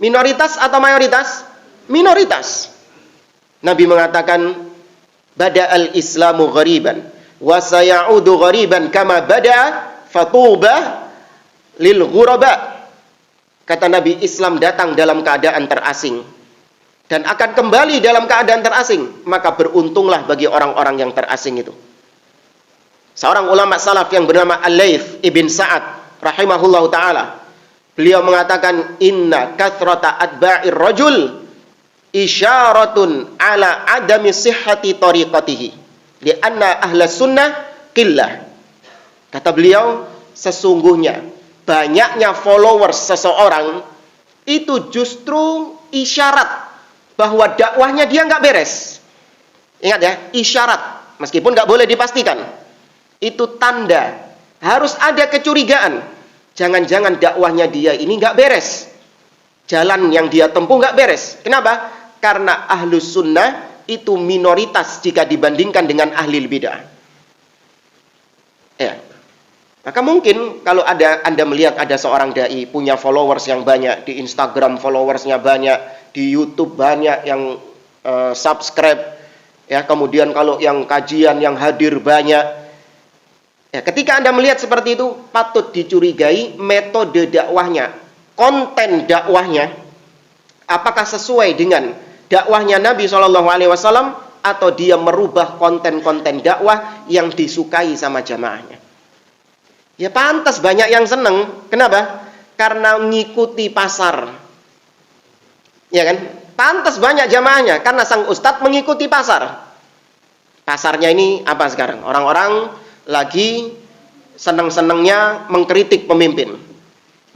Minoritas atau mayoritas? Minoritas. Nabi mengatakan bada'al islamu ghariban wa sayaudu ghariban kama bada'a fatuba lil ghuraba. Kata Nabi, Islam datang dalam keadaan terasing dan akan kembali dalam keadaan terasing, maka beruntunglah bagi orang-orang yang terasing itu. Seorang ulama salaf yang bernama Al-Laits ibn Sa'ad rahimahullahu ta'ala, beliau mengatakan, inna kathrata atba'ir rajul isyaratun ala adami sihhati tariqatihi lianna ahla sunnah qillah. Kata beliau, sesungguhnya banyaknya followers seseorang itu justru isyarat bahwa dakwahnya dia nggak beres. Ingat ya, isyarat, meskipun nggak boleh dipastikan. Itu tanda, harus ada kecurigaan. Jangan-jangan dakwahnya dia ini nggak beres. Jalan yang dia tempuh nggak beres. Kenapa? Karena ahlus sunnah itu minoritas jika dibandingkan dengan ahlil bid'ah. Ya. Maka mungkin kalau Anda melihat ada seorang dai punya followers yang banyak, di Instagram followersnya banyak, di YouTube banyak yang subscribe, ya, kemudian kalau yang kajian yang hadir banyak. Ya, ketika Anda melihat seperti itu, patut dicurigai metode dakwahnya, konten dakwahnya, apakah sesuai dengan dakwahnya Nabi SAW atau dia merubah konten-konten dakwah yang disukai sama jamaahnya. Ya pantas banyak yang seneng. Kenapa? Karena ngikuti pasar. Ya kan? Pantas banyak jamaahnya karena sang ustadz mengikuti pasar. Pasarnya ini apa sekarang? Orang-orang lagi seneng-senengnya mengkritik pemimpin,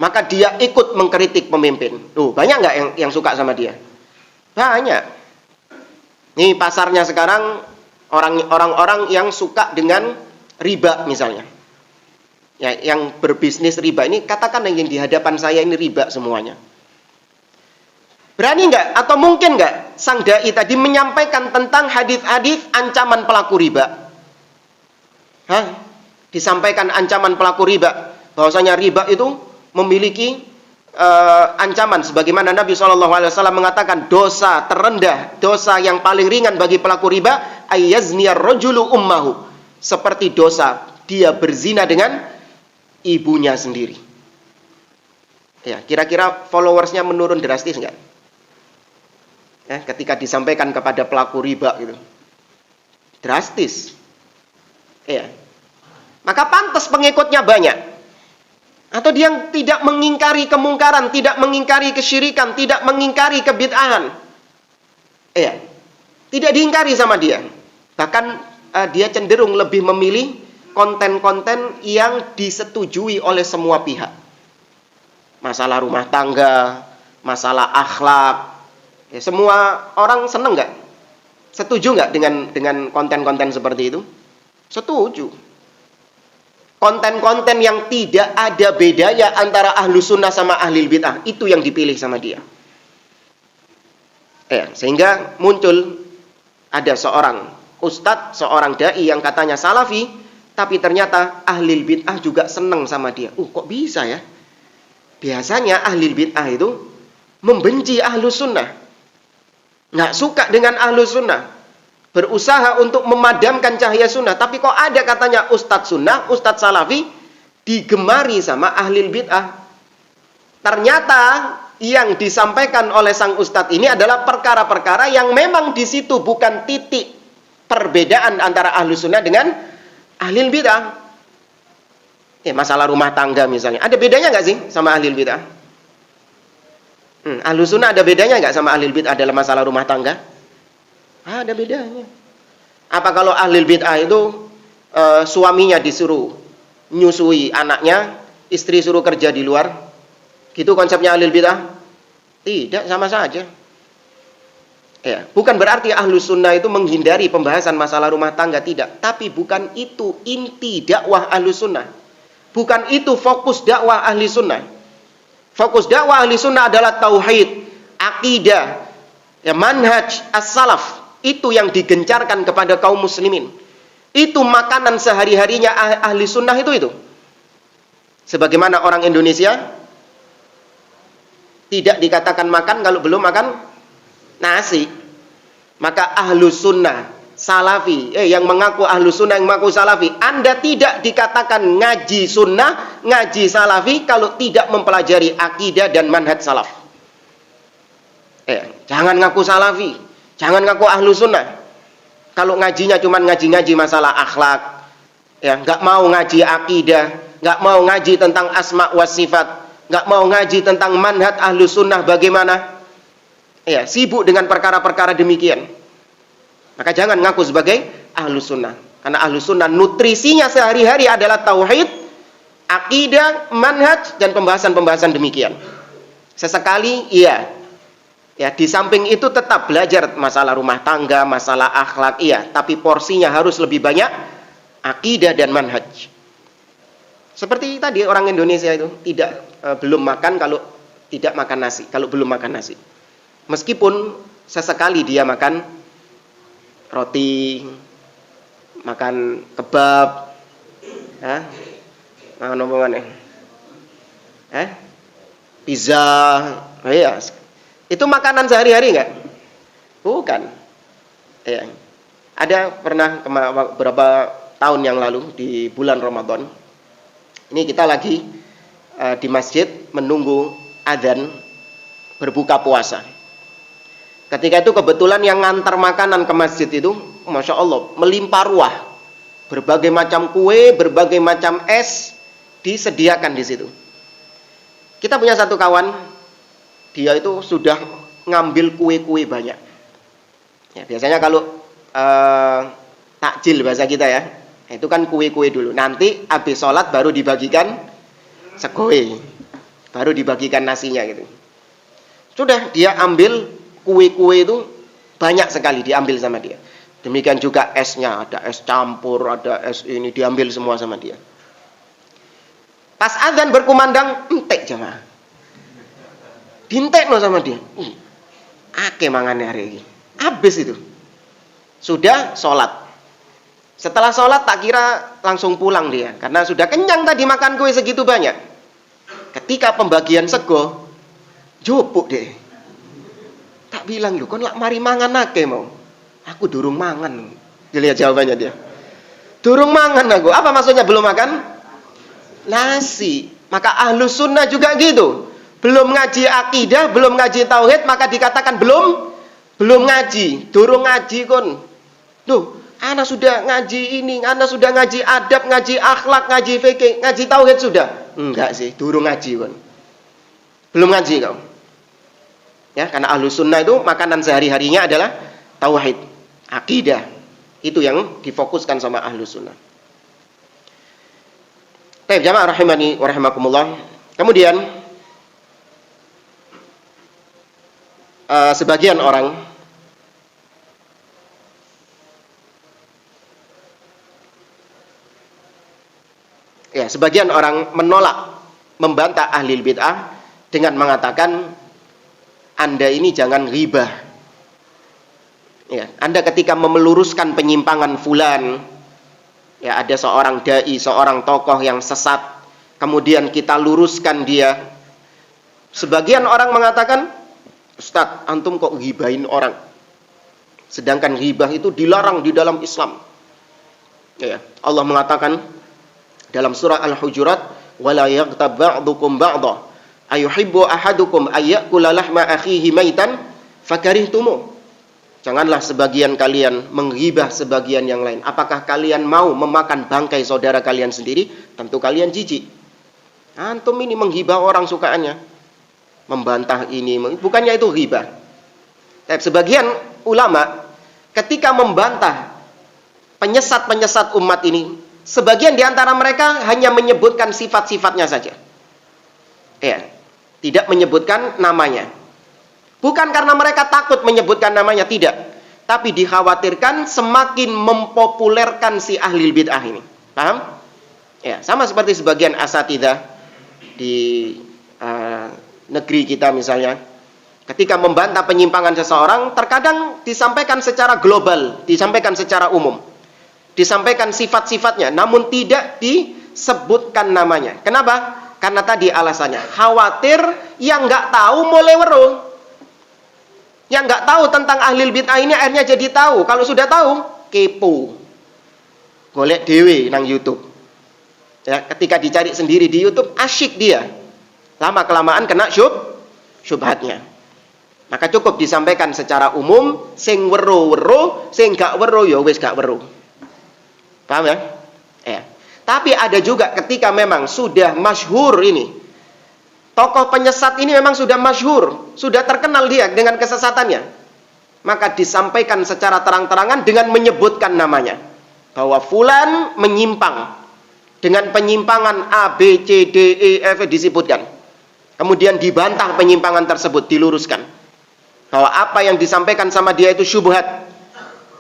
maka dia ikut mengkritik pemimpin. Banyak nggak yang suka sama dia? Banyak. Nih pasarnya sekarang orang-orang yang suka dengan riba misalnya, ya, yang berbisnis riba ini, katakan yang di hadapan saya ini riba semuanya. Berani nggak atau mungkin nggak sang dai tadi menyampaikan tentang hadis-hadis ancaman pelaku riba? Disampaikan ancaman pelaku riba, bahwasanya riba itu memiliki ancaman, sebagaimana Nabi SAW mengatakan dosa terendah, dosa yang paling ringan bagi pelaku riba, ayyazniyar rajulu ummahu, seperti dosa dia berzina dengan ibunya sendiri. Ya, kira-kira followersnya menurun drastis nggak? Ya, ketika disampaikan kepada pelaku riba gitu, drastis. Ya. Maka pantas pengikutnya banyak. Atau dia tidak mengingkari kemungkaran, tidak mengingkari kesyirikan, tidak mengingkari kebid'ahan. Iya. Tidak diingkari sama dia. Bahkan dia cenderung lebih memilih konten-konten yang disetujui oleh semua pihak. Masalah rumah tangga, masalah akhlak. Ya, semua orang seneng nggak? Setuju nggak dengan konten-konten seperti itu? Setuju. Konten-konten yang tidak ada bedanya antara ahlu sunnah sama ahli bid'ah, itu yang dipilih sama dia. Sehingga muncul ada seorang ustadz, seorang dai yang katanya salafi, tapi ternyata ahli bid'ah juga seneng sama dia. Kok bisa ya? Biasanya ahli bid'ah itu membenci ahlu sunnah, nggak suka dengan ahlu sunnah, berusaha untuk memadamkan cahaya sunnah. Tapi kok ada katanya ustadz sunnah, ustadz salafi digemari sama ahli bid'ah. Ternyata yang disampaikan oleh sang ustadz ini adalah perkara-perkara yang memang di situ bukan titik perbedaan antara ahli sunnah dengan ahli bid'ah. Masalah rumah tangga misalnya, ada bedanya nggak sih sama ahli bid'ah? Ahli sunnah ada bedanya nggak sama ahli bid'ah dalam masalah rumah tangga? Ada bedanya. Apa kalau ahli bid'ah itu suaminya disuruh nyusui anaknya, istri suruh kerja di luar? Gitu konsepnya ahli bid'ah? Tidak, sama saja. Ya, bukan berarti ahlu sunnah itu menghindari pembahasan masalah rumah tangga, tidak. Tapi bukan itu inti dakwah ahlu sunnah. Bukan itu fokus dakwah ahli sunnah. Fokus dakwah ahli sunnah adalah tauhid, akidah, ya, manhaj as-salaf. Itu yang digencarkan kepada kaum muslimin. Itu makanan sehari-harinya ahli sunnah itu. Sebagaimana orang Indonesia tidak dikatakan makan kalau belum makan nasi. Maka ahlu sunnah salafi, yang mengaku ahlu sunnah, yang mengaku salafi, Anda tidak dikatakan ngaji sunnah, ngaji salafi kalau tidak mempelajari akidah dan manhaj salaf. Jangan ngaku salafi, jangan ngaku ahlu sunnah kalau ngajinya cuma ngaji-ngaji masalah akhlak, nggak mau ngaji akidah, nggak mau ngaji tentang asma wa sifat, nggak mau ngaji tentang manhaj ahlu sunnah bagaimana, sibuk dengan perkara-perkara demikian. Maka jangan ngaku sebagai ahlu sunnah. Karena ahlu sunnah nutrisinya sehari-hari adalah tauhid, akidah, manhaj, dan pembahasan-pembahasan demikian. Sesekali di samping itu tetap belajar masalah rumah tangga, masalah akhlak, tapi porsinya harus lebih banyak akidah dan manhaj. Seperti tadi orang Indonesia itu belum makan kalau tidak makan nasi, kalau belum makan nasi. Meskipun sesekali dia makan roti, makan kebab, makan omongan pizza, itu makanan sehari-hari enggak? Bukan. Ada pernah beberapa tahun yang lalu di bulan Ramadan. Ini kita lagi di masjid menunggu adzan berbuka puasa. Ketika itu kebetulan yang ngantar makanan ke masjid itu, Masya Allah, melimpah ruah. Berbagai macam kue, berbagai macam es disediakan di situ. Kita punya satu kawan, dia itu sudah ngambil kue-kue banyak. Biasanya kalau takjil bahasa kita itu kan kue-kue dulu. Nanti habis sholat baru dibagikan sekue, baru dibagikan nasinya gitu. Sudah dia ambil kue-kue itu banyak sekali diambil sama dia. Demikian juga esnya, ada es campur, ada es ini, diambil semua sama dia. Pas azan berkumandang, entek jamaah. Dintek sama dia. Ake mangannya hari ini. Habis itu. Sudah sholat. Setelah sholat tak kira langsung pulang dia. Karena sudah kenyang tadi makan kue segitu banyak. Ketika pembagian sego, jupuk deh. Tak bilang lu, kon lak mari mangan ake mau. Aku durung mangan. Lihat jawabannya dia. Durung mangan aku. Apa maksudnya belum makan? Nasi. Maka ahlu sunnah juga gitu. Belum ngaji akidah, belum ngaji tauhid, maka dikatakan belum ngaji. Durung ngaji kon. Duh, anak sudah ngaji ini, anak sudah ngaji adab, ngaji akhlak, ngaji fikih, ngaji tauhid sudah. Enggak sih, durung ngaji kon. Belum ngaji kau. Karena ahlu sunnah itu makanan sehari-harinya adalah tauhid, akidah. Itu yang difokuskan sama ahlu sunnah. Baik, jamaah rahimani wa rahimakumullah. Kemudian sebagian orang menolak, membantah ahli bid'ah dengan mengatakan Anda ini jangan ghibah. Anda ketika meluruskan penyimpangan fulan, ada seorang dai, seorang tokoh yang sesat, kemudian kita luruskan dia. Sebagian orang mengatakan, Ustaz, antum kok ghibahin orang? Sedangkan ghibah itu dilarang di dalam Islam. Allah mengatakan dalam surah Al-Hujurat, "Wala yaghtab ba'dukum ba'dha, ayuhibbu ahadukum ayyakula lahma akhihi maitan fakarihtumu." Janganlah sebagian kalian menghibah sebagian yang lain. Apakah kalian mau memakan bangkai saudara kalian sendiri? Tentu kalian jijik. Antum ini menghibah orang sukaannya, membantah ini, bukannya itu ghibah. Sebagian ulama ketika membantah penyesat-penyesat umat ini, sebagian di antara mereka hanya menyebutkan sifat-sifatnya saja. Tidak menyebutkan namanya. Bukan karena mereka takut menyebutkan namanya, tidak. Tapi dikhawatirkan semakin mempopulerkan si ahli bid'ah ini. Paham? Sama seperti sebagian asatidzah di negeri kita misalnya. Ketika membantah penyimpangan seseorang, terkadang disampaikan secara global, disampaikan secara umum. Disampaikan sifat-sifatnya, namun tidak disebutkan namanya. Kenapa? Karena tadi alasannya, khawatir yang nggak tahu mulai weruh. Yang nggak tahu tentang ahli bid'ah ini akhirnya jadi tahu. Kalau sudah tahu, kepo. Golek dhewe nang YouTube. Ya, ketika dicari sendiri di YouTube asyik dia. Lama kelamaan kena syubhatnya. Maka cukup disampaikan secara umum, sing weruh-weruh, sing gak weruh ya wis gak weruh. Paham ya? Ya. Tapi ada juga ketika memang sudah masyhur ini. Tokoh penyesat ini memang sudah masyhur, sudah terkenal dia dengan kesesatannya. Maka disampaikan secara terang-terangan dengan menyebutkan namanya. Bahwa fulan menyimpang. Dengan penyimpangan A, B, C, D, E, F disebutkan. Kemudian dibantah penyimpangan tersebut, diluruskan. Bahwa apa yang disampaikan sama dia itu syubhat.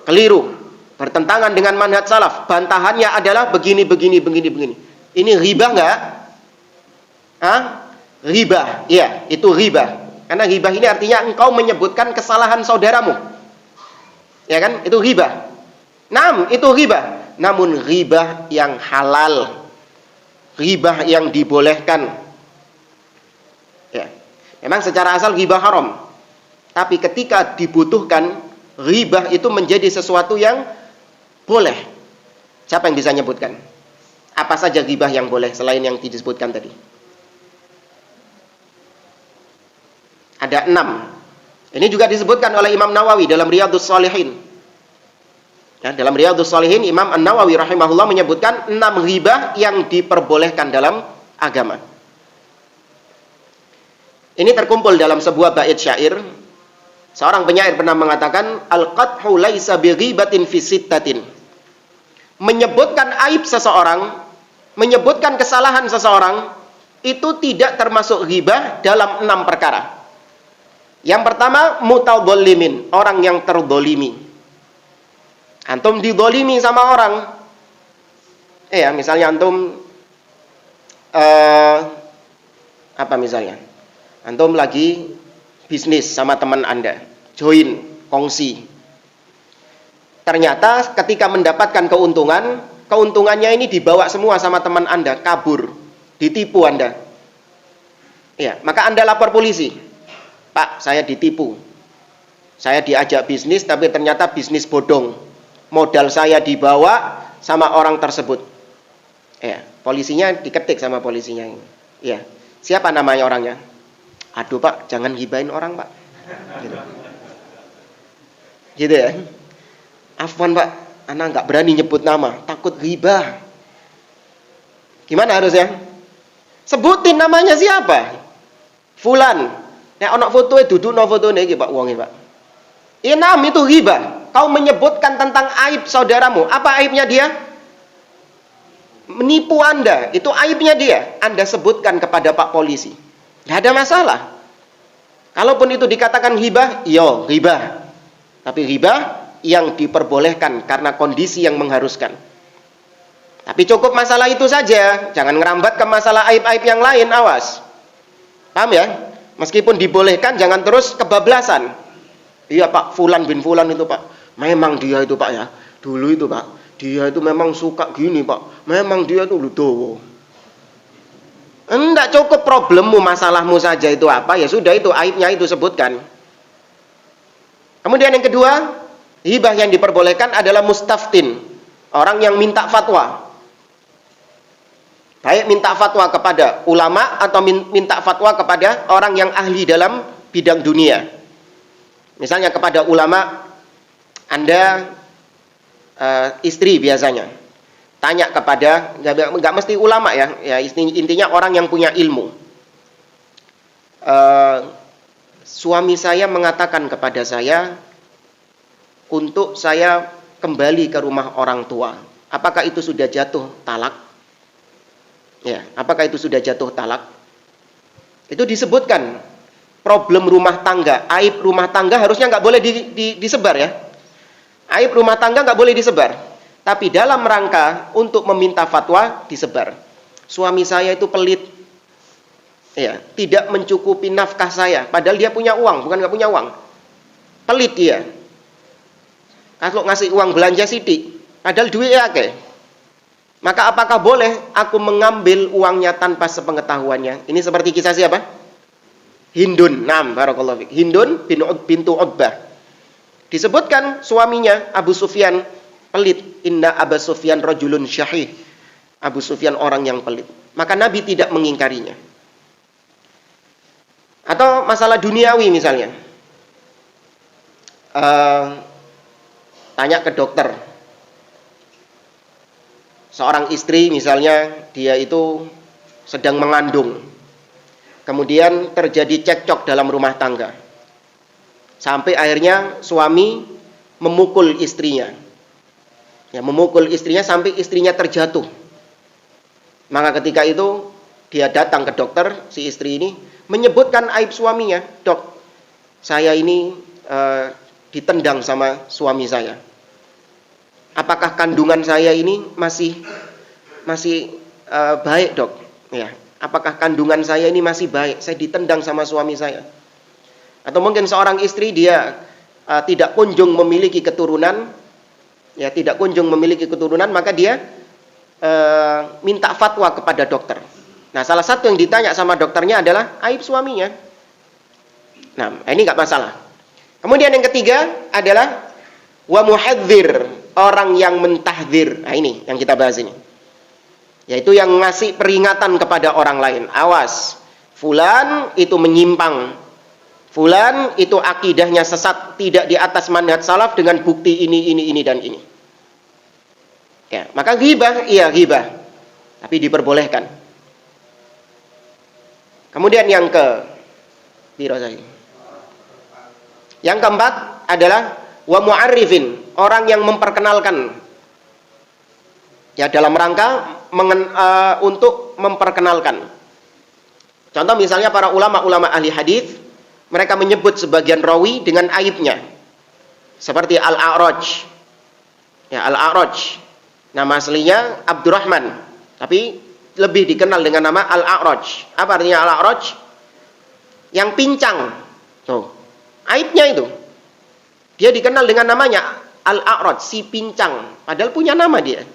Keliru. Bertentangan dengan manhaj salaf. Bantahannya adalah begini. Ini ghibah enggak? Hah? Ghibah. Iya, itu ghibah. Karena ghibah ini artinya engkau menyebutkan kesalahan saudaramu. Ya kan? Itu ghibah. Naam, itu ghibah. Namun ghibah yang halal. Ghibah yang dibolehkan. Ya. Memang secara asal ghibah haram. Tapi ketika dibutuhkan, ghibah itu menjadi sesuatu yang boleh. Siapa yang bisa nyebutkan? Apa saja ghibah yang boleh selain yang disebutkan tadi? Ada 6. Ini juga disebutkan oleh Imam Nawawi dalam Riyadhus Shalihin. Ya, dalam Riyadhus Shalihin Imam An-Nawawi rahimahullah menyebutkan 6 ghibah yang diperbolehkan dalam agama. Ini terkumpul dalam sebuah bait syair. Seorang penyair pernah mengatakan, al-qadhu laisa bighibatin fi sittatin. Menyebutkan aib seseorang, menyebutkan kesalahan seseorang itu tidak termasuk ghibah dalam 6 perkara. Yang pertama, mutadhallimin, orang yang terdolimi. Antum didolimi sama orang. Ya, misalnya antum apa misalnya? Antum lagi bisnis sama teman Anda, join, kongsi. Ternyata ketika mendapatkan keuntungan, keuntungannya ini dibawa semua sama teman Anda, kabur, ditipu Anda. Ya, maka Anda lapor polisi. Pak, saya ditipu. Saya diajak bisnis tapi ternyata bisnis bodong. Modal saya dibawa sama orang tersebut. Ya, polisinya diketik sama polisinya. Ya, siapa namanya orangnya? Aduh Pak, jangan gibahin orang Pak. Gitu ya. Afwan Pak, anak nggak berani nyebut nama, takut ghibah. Gimana harusnya? Sebutin namanya siapa? Fulan. Nek ana fotoe dudukno fotone iki Pak wonge Pak. Inam itu ghibah. Kau menyebutkan tentang aib saudaramu. Apa aibnya dia? Menipu Anda. Itu aibnya dia. Anda sebutkan kepada Pak Polisi. Tidak ada masalah. Kalaupun itu dikatakan ghibah, yo ghibah. Tapi ghibah yang diperbolehkan karena kondisi yang mengharuskan. Tapi cukup masalah itu saja. Jangan ngerambat ke masalah aib-aib yang lain. Awas. Paham ya? Meskipun dibolehkan, jangan terus kebablasan. Iya Pak, Fulan bin Fulan itu Pak. Memang dia itu Pak ya. Dulu itu Pak, dia itu memang suka gini Pak. Memang dia itu ludowo. Enggak cukup problemmu, masalahmu saja itu apa. Ya sudah itu, aibnya itu sebutkan. Kemudian yang kedua, hibah yang diperbolehkan adalah mustaftin. Orang yang minta fatwa. Baik minta fatwa kepada ulama atau minta fatwa kepada orang yang ahli dalam bidang dunia. Misalnya kepada ulama, Anda istri biasanya tanya kepada, nggak mesti ulama ya, intinya orang yang punya ilmu. Suami saya mengatakan kepada saya untuk saya kembali ke rumah orang tua. Apakah itu sudah jatuh talak? Ya, apakah itu sudah jatuh talak? Itu disebutkan. Problem rumah tangga, aib rumah tangga harusnya nggak boleh disebar ya. Aib rumah tangga nggak boleh disebar. Tapi dalam rangka untuk meminta fatwa disebar. Suami saya itu pelit, ya, tidak mencukupi nafkah saya. Padahal dia punya uang, bukan nggak punya uang. Pelit dia. Kalau ngasih uang belanja sidik, padahal duitnya akeh. Maka apakah boleh aku mengambil uangnya tanpa sepengetahuannya? Ini seperti kisah siapa? Hindun, barakallahu fiik. Hindun bintu Utbah. Disebutkan suaminya Abu Sufyan pelit. Inna Abu Sufyan rajulun syahih. Abu Sufyan orang yang pelit. Maka Nabi tidak mengingkarinya. Atau masalah duniawi misalnya. Tanya ke dokter. Seorang istri misalnya, dia itu sedang mengandung. Kemudian terjadi cekcok dalam rumah tangga. Sampai akhirnya suami memukul istrinya. Ya, memukul istrinya sampai istrinya terjatuh. Maka ketika itu dia datang ke dokter, si istri ini menyebutkan aib suaminya. Dok, saya ini ditendang sama suami saya. Apakah kandungan saya ini masih baik, dok? Ya, apakah kandungan saya ini masih baik? Saya ditendang sama suami saya. Atau mungkin seorang istri dia tidak kunjung memiliki keturunan, ya tidak kunjung memiliki keturunan, maka dia minta fatwa kepada dokter. Nah, salah satu yang ditanya sama dokternya adalah aib suaminya. Nah, ini nggak masalah. Kemudian yang ketiga adalah wa muhadzir, orang yang mentahdzir. Nah, ini yang kita bahas ini. Yaitu yang ngasih peringatan kepada orang lain. Awas, fulan itu menyimpang. Fulan itu akidahnya sesat, tidak di atas manhaj salaf dengan bukti ini dan ini. Ya, maka ghibah, iya ghibah. Tapi diperbolehkan. Kemudian yang yang keempat adalah wa mu'arrifin, orang yang memperkenalkan. Ya, dalam rangka untuk memperkenalkan. Contoh misalnya para ulama-ulama ahli hadis, mereka menyebut sebagian rawi dengan aibnya. Seperti Al-A'raj. Ya, Al-A'raj. Nama aslinya Abdurrahman, tapi lebih dikenal dengan nama Al-A'raj. Apa artinya Al-A'raj? Yang pincang. Tuh. Aibnya itu. Dia dikenal dengan namanya Al-A'raj, si pincang. Padahal punya nama dia.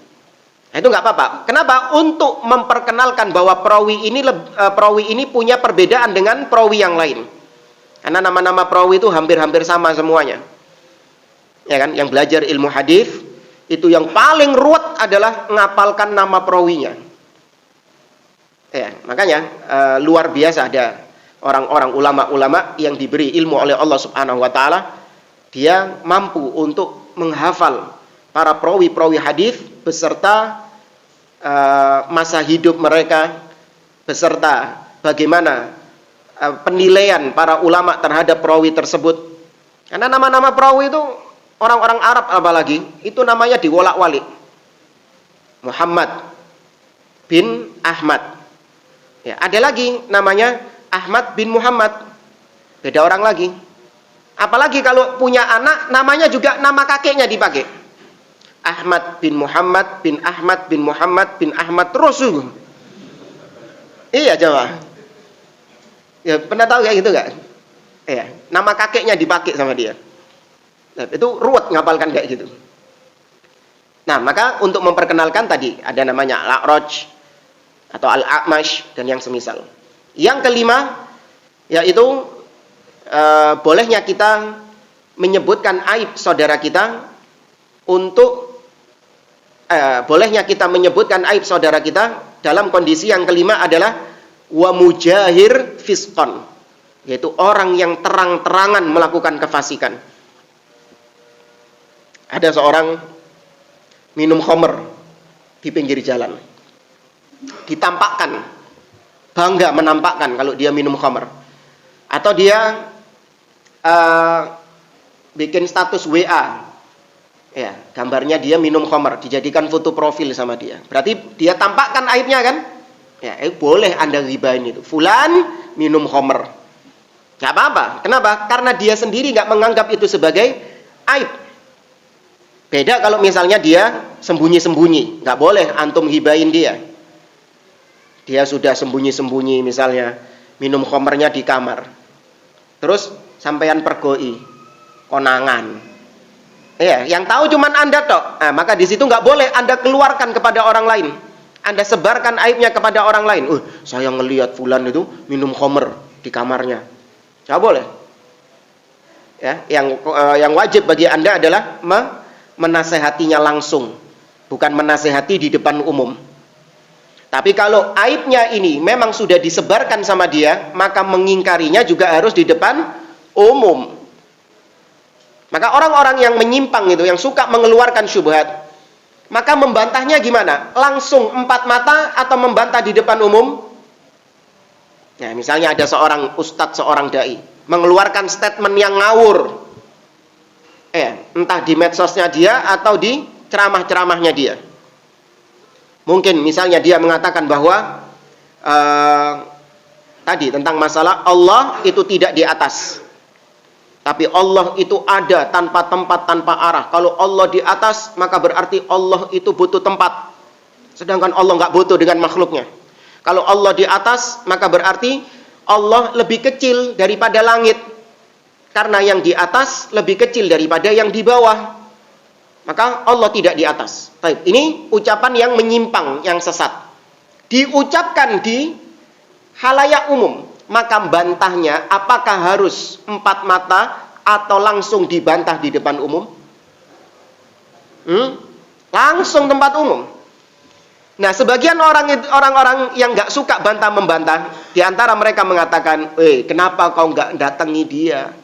Nah, itu nggak apa-apa. Kenapa? Untuk memperkenalkan bahwa perawi ini punya perbedaan dengan perawi yang lain. Karena nama-nama perawi itu hampir-hampir sama semuanya. Ya kan? Yang belajar ilmu hadis itu yang paling ruwet adalah ngapalkan nama perawinya. Ya, makanya luar biasa ada orang-orang ulama-ulama yang diberi ilmu oleh Allah Subhanahu wa taala, dia mampu untuk menghafal para perawi-perawi hadis beserta masa hidup mereka, beserta bagaimana penilaian para ulama terhadap perawi tersebut. Karena nama-nama perawi itu orang-orang Arab apalagi itu namanya diwolak-walik. Muhammad bin Ahmad. Ya, ada lagi namanya Ahmad bin Muhammad. Beda orang lagi. Apalagi kalau punya anak, namanya juga nama kakeknya dipakai. Ahmad bin Muhammad bin Ahmad bin Muhammad bin Ahmad terus. Iya, coba. Ya, pernah tahu kayak gitu enggak? Iya, nama kakeknya dipakai sama dia. Nah, itu ruwet ngapalkan kayak gitu. Nah, maka untuk memperkenalkan tadi ada namanya Al-A'raj atau Al-A'mash dan yang semisal. Yang kelima yaitu bolehnya kita menyebutkan aib saudara kita bolehnya kita menyebutkan aib saudara kita dalam kondisi yang kelima adalah wa mujahir fisqan, yaitu orang yang terang-terangan melakukan kefasikan. Ada seorang minum khamr di pinggir jalan. Ditampakkan, bangga menampakkan kalau dia minum khamr. Atau dia bikin status WA. Ya, gambarnya dia minum khamr, dijadikan foto profil sama dia. Berarti dia tampakkan aibnya kan? Ya, boleh Anda ghibahin itu. Fulan minum khamr. Enggak apa-apa. Kenapa? Karena dia sendiri enggak menganggap itu sebagai aib. Beda kalau misalnya dia sembunyi-sembunyi, enggak boleh antum ghibahin dia. Dia sudah sembunyi-sembunyi misalnya minum khamrnya di kamar. Terus sampean pergoi, konangan. Ya, yang tahu cuman Anda tok. Nah, maka di situ nggak boleh Anda keluarkan kepada orang lain. Anda sebarkan aibnya kepada orang lain. Saya ngelihat fulan itu minum khamr di kamarnya. Nggak boleh. Ya, yang wajib bagi Anda adalah menasehatinya langsung, bukan menasehati di depan umum. Tapi kalau aibnya ini memang sudah disebarkan sama dia, maka mengingkarinya juga harus di depan umum. Maka orang-orang yang menyimpang itu, yang suka mengeluarkan syubhat, maka membantahnya gimana? Langsung 4 mata atau membantah di depan umum? Nah, misalnya ada seorang ustadz, seorang dai mengeluarkan statement yang ngawur, entah di medsosnya dia atau di ceramah-ceramahnya dia. Mungkin misalnya dia mengatakan bahwa tadi tentang masalah Allah itu tidak di atas, tapi Allah itu ada tanpa tempat, tanpa arah. Kalau Allah di atas, maka berarti Allah itu butuh tempat, sedangkan Allah nggak butuh dengan makhluknya. Kalau Allah di atas, maka berarti Allah lebih kecil daripada langit, karena yang di atas lebih kecil daripada yang di bawah. Maka Allah tidak di atas. Baik, ini ucapan yang menyimpang, yang sesat. Diucapkan di halayak umum, maka bantahnya apakah harus 4 mata atau langsung dibantah di depan umum? Langsung tempat umum. Nah, sebagian orang-orang yang nggak suka bantah-membantah, di antara mereka mengatakan, kenapa kau nggak datangi dia?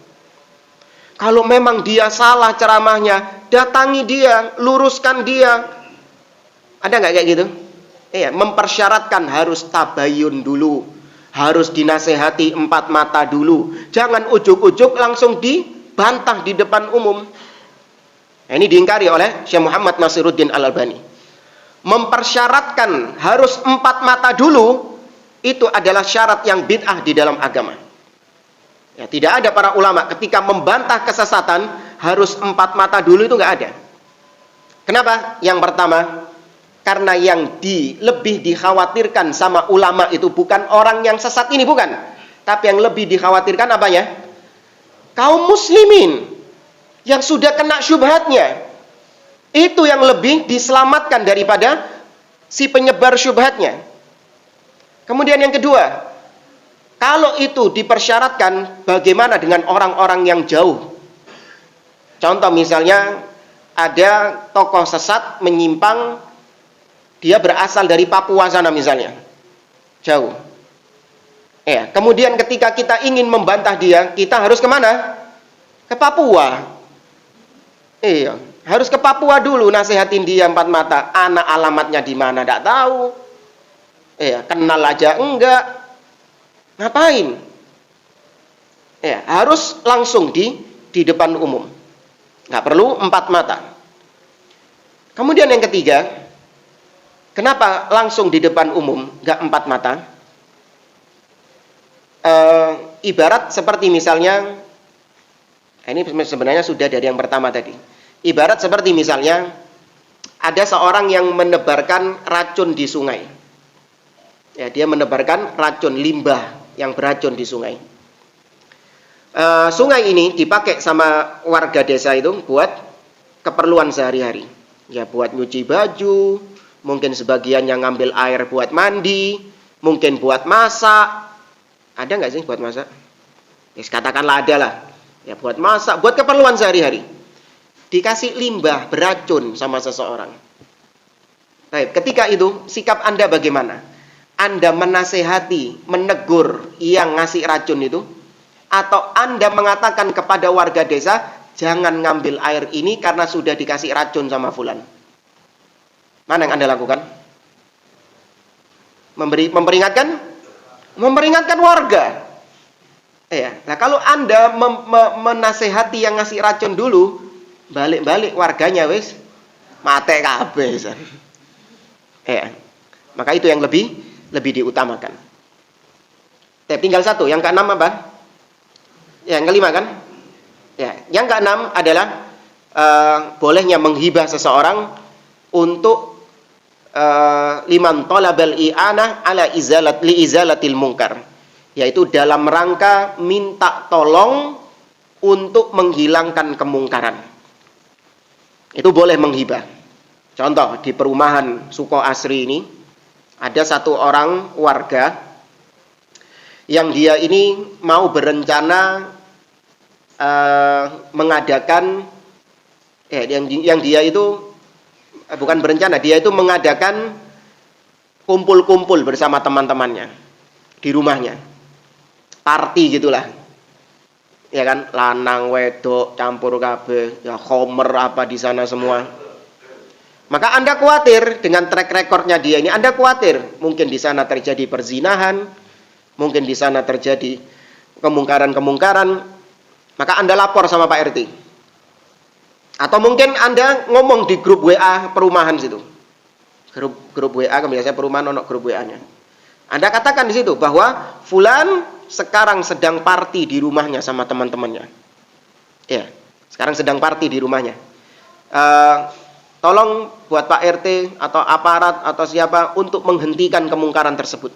Kalau memang dia salah ceramahnya, datangi dia, luruskan dia. Ada nggak kayak gitu? Mempersyaratkan harus tabayun dulu, harus dinasehati 4 mata dulu. Jangan ujuk-ujuk langsung dibantah di depan umum. Nah, ini diingkari oleh Syekh Muhammad Nasiruddin Al-Albani. Mempersyaratkan harus 4 mata dulu, itu adalah syarat yang bid'ah di dalam agama. Ya, tidak ada para ulama ketika membantah kesesatan harus 4 mata dulu, itu nggak ada. Kenapa? Yang pertama, karena yang lebih dikhawatirkan sama ulama itu bukan orang yang sesat ini, bukan. Tapi yang lebih dikhawatirkan apanya? Kaum muslimin yang sudah kena syubhatnya. Itu yang lebih diselamatkan daripada si penyebar syubhatnya. Kemudian yang kedua, kalau itu dipersyaratkan, bagaimana dengan orang-orang yang jauh? Contoh misalnya, ada tokoh sesat menyimpang, dia berasal dari Papua sana misalnya, jauh. Kemudian ketika kita ingin membantah dia, kita harus kemana? Ke Papua. Harus ke Papua dulu, nasihatin dia 4 mata. Anak alamatnya di mana enggak tahu. Kenal aja enggak. Ngapain? Harus langsung di depan umum. Nggak perlu 4 mata. Kemudian yang ketiga, kenapa langsung di depan umum, nggak 4 mata? Ibarat seperti misalnya, ini sebenarnya sudah dari yang pertama tadi. Ibarat seperti misalnya, ada seorang yang menebarkan racun di sungai. Dia menebarkan racun, limbah yang beracun di sungai. Sungai ini dipakai sama warga desa itu buat keperluan sehari-hari. Ya, buat nyuci baju, mungkin sebagian yang ngambil air buat mandi, mungkin buat masak. Ada nggak sih buat masak? Katakanlah ada lah. Ya, buat masak, buat keperluan sehari-hari. Dikasih limbah beracun sama seseorang. Baik, ketika itu sikap Anda bagaimana? Anda menasehati, menegur yang ngasih racun itu, atau Anda mengatakan kepada warga desa, jangan ngambil air ini karena sudah dikasih racun sama fulan? Mana yang Anda lakukan? Memperingatkan warga. Nah, kalau Anda menasehati yang ngasih racun dulu, balik-balik warganya wis mate kabeh. Maka itu yang lebih diutamakan. Tinggal satu, yang keenam apa? Yang kelima kan? Yang keenam adalah bolehnya menghibah seseorang untuk liman talabal i'anah ala izalatil munkar, yaitu dalam rangka minta tolong untuk menghilangkan kemungkaran. Itu boleh menghibah. Contoh, di perumahan Suko Asri ini ada satu orang warga yang dia ini mau berencana mengadakan Yang dia itu bukan berencana, dia itu mengadakan kumpul-kumpul bersama teman-temannya di rumahnya. Party gitulah. Ya kan, lanang wedok campur kabeh, ya khomer apa di sana semua. Maka Anda khawatir dengan track recordnya dia ini, Anda khawatir mungkin di sana terjadi perzinahan, mungkin di sana terjadi kemungkaran-kemungkaran. Maka Anda lapor sama Pak RT. Atau mungkin Anda ngomong di grup WA perumahan situ. Grup WA kan biasanya perumahan ono grup WA-nya. Anda katakan di situ bahwa fulan sekarang sedang party di rumahnya sama teman-temannya. Ya, sekarang sedang party di rumahnya. Tolong buat Pak RT atau aparat atau siapa untuk menghentikan kemungkaran tersebut.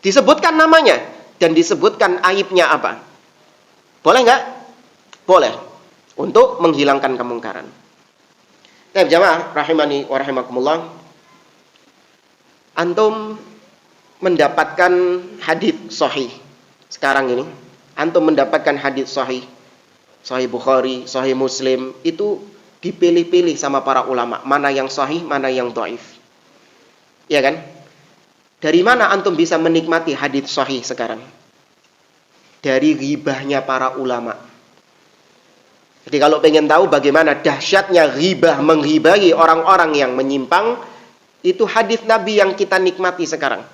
Disebutkan namanya dan disebutkan aibnya apa. Boleh nggak? Boleh. Untuk menghilangkan kemungkaran. Baik, jamaah rahimani wa rahimakumullah. Antum mendapatkan hadis sahih sekarang ini. Antum mendapatkan hadis sahih. Sahih Bukhari, Sahih Muslim itu dipilih-pilih sama para ulama, mana yang sahih, mana yang dhaif. Ya kan? Dari mana antum bisa menikmati hadis sahih sekarang? Dari ghibahnya para ulama. Jadi kalau pengen tahu bagaimana dahsyatnya ghibah menghibahi orang-orang yang menyimpang, itu hadis Nabi yang kita nikmati sekarang.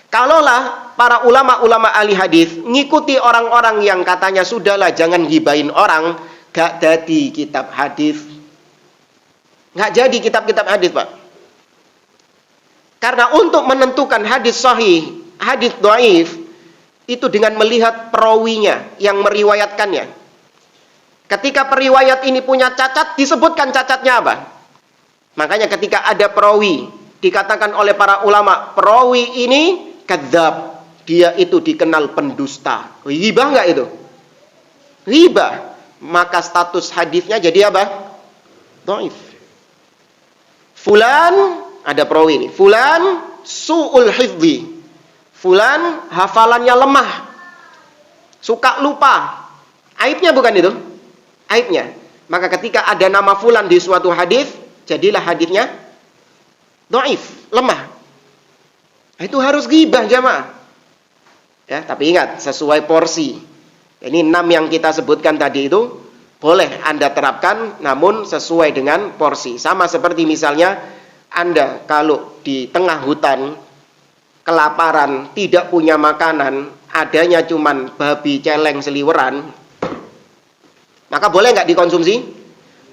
Kalaulah para ulama-ulama ahli hadis ngikuti orang-orang yang katanya sudahlah jangan ghibahin orang, gak jadi kitab hadis. Gak jadi kitab-kitab hadis, Pak. Karena untuk menentukan hadis sahih, hadis dhaif, itu dengan melihat perawinya yang meriwayatkannya. Ketika periwayat ini punya cacat, disebutkan cacatnya apa? Makanya ketika ada perawi, dikatakan oleh para ulama, perawi ini kadzab, dia itu dikenal pendusta. Ghibah enggak itu? Ghibah. Maka status hadisnya jadi apa? Dhaif. Fulan, ada perawi ini. Fulan su'ul hifdzi. Fulan hafalannya lemah. Suka lupa. Aibnya bukan itu? Aibnya. Maka ketika ada nama fulan di suatu hadis, jadilah hadisnya dhaif, lemah. Itu harus ghibah jamaah. Ya, tapi ingat sesuai porsi. Ini 6 yang kita sebutkan tadi itu boleh Anda terapkan namun sesuai dengan porsi. Sama seperti misalnya Anda kalau di tengah hutan kelaparan, tidak punya makanan, adanya cuman babi celeng seliweran, maka boleh nggak dikonsumsi?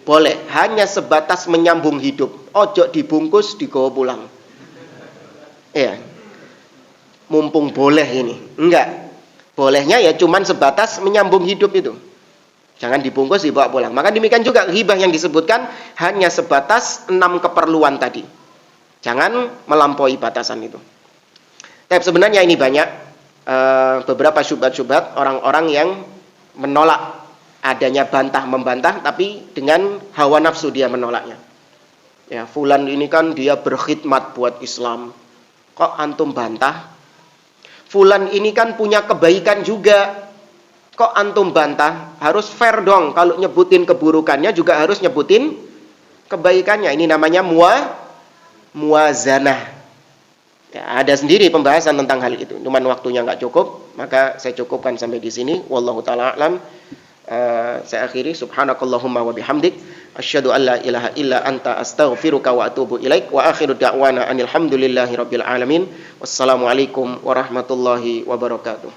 Boleh, hanya sebatas menyambung hidup. Ojo dibungkus, dibawa pulang. Iya. Mumpung boleh ini. Enggak. Bolehnya ya cuman sebatas menyambung hidup itu. Jangan dibungkus, dibawa pulang. Maka demikian juga ghibah yang disebutkan hanya sebatas 6 keperluan tadi. Jangan melampaui batasan itu. Tapi sebenarnya ini banyak beberapa syubhat-syubhat orang-orang yang menolak adanya bantah-membantah, tapi dengan hawa nafsu dia menolaknya. Ya, fulan ini kan dia berkhidmat buat Islam. Kok antum bantah? Fulan ini kan punya kebaikan juga. Kok antum bantah? Harus fair dong. Kalau nyebutin keburukannya juga harus nyebutin kebaikannya. Ini namanya muwazanah. Ya, ada sendiri pembahasan tentang hal itu. Cuman waktunya nggak cukup, maka saya cukupkan sampai di sini. Wallahu taala a'lam. Saya akhiri, subhanakallahumma wa bihamdik asyhadu an la ilaha illa anta astaghfiruka wa atubu ilaik wa akhiru da'wana anil hamdulillahi rabbil alamin. Wassalamualaikum warahmatullahi wabarakatuh.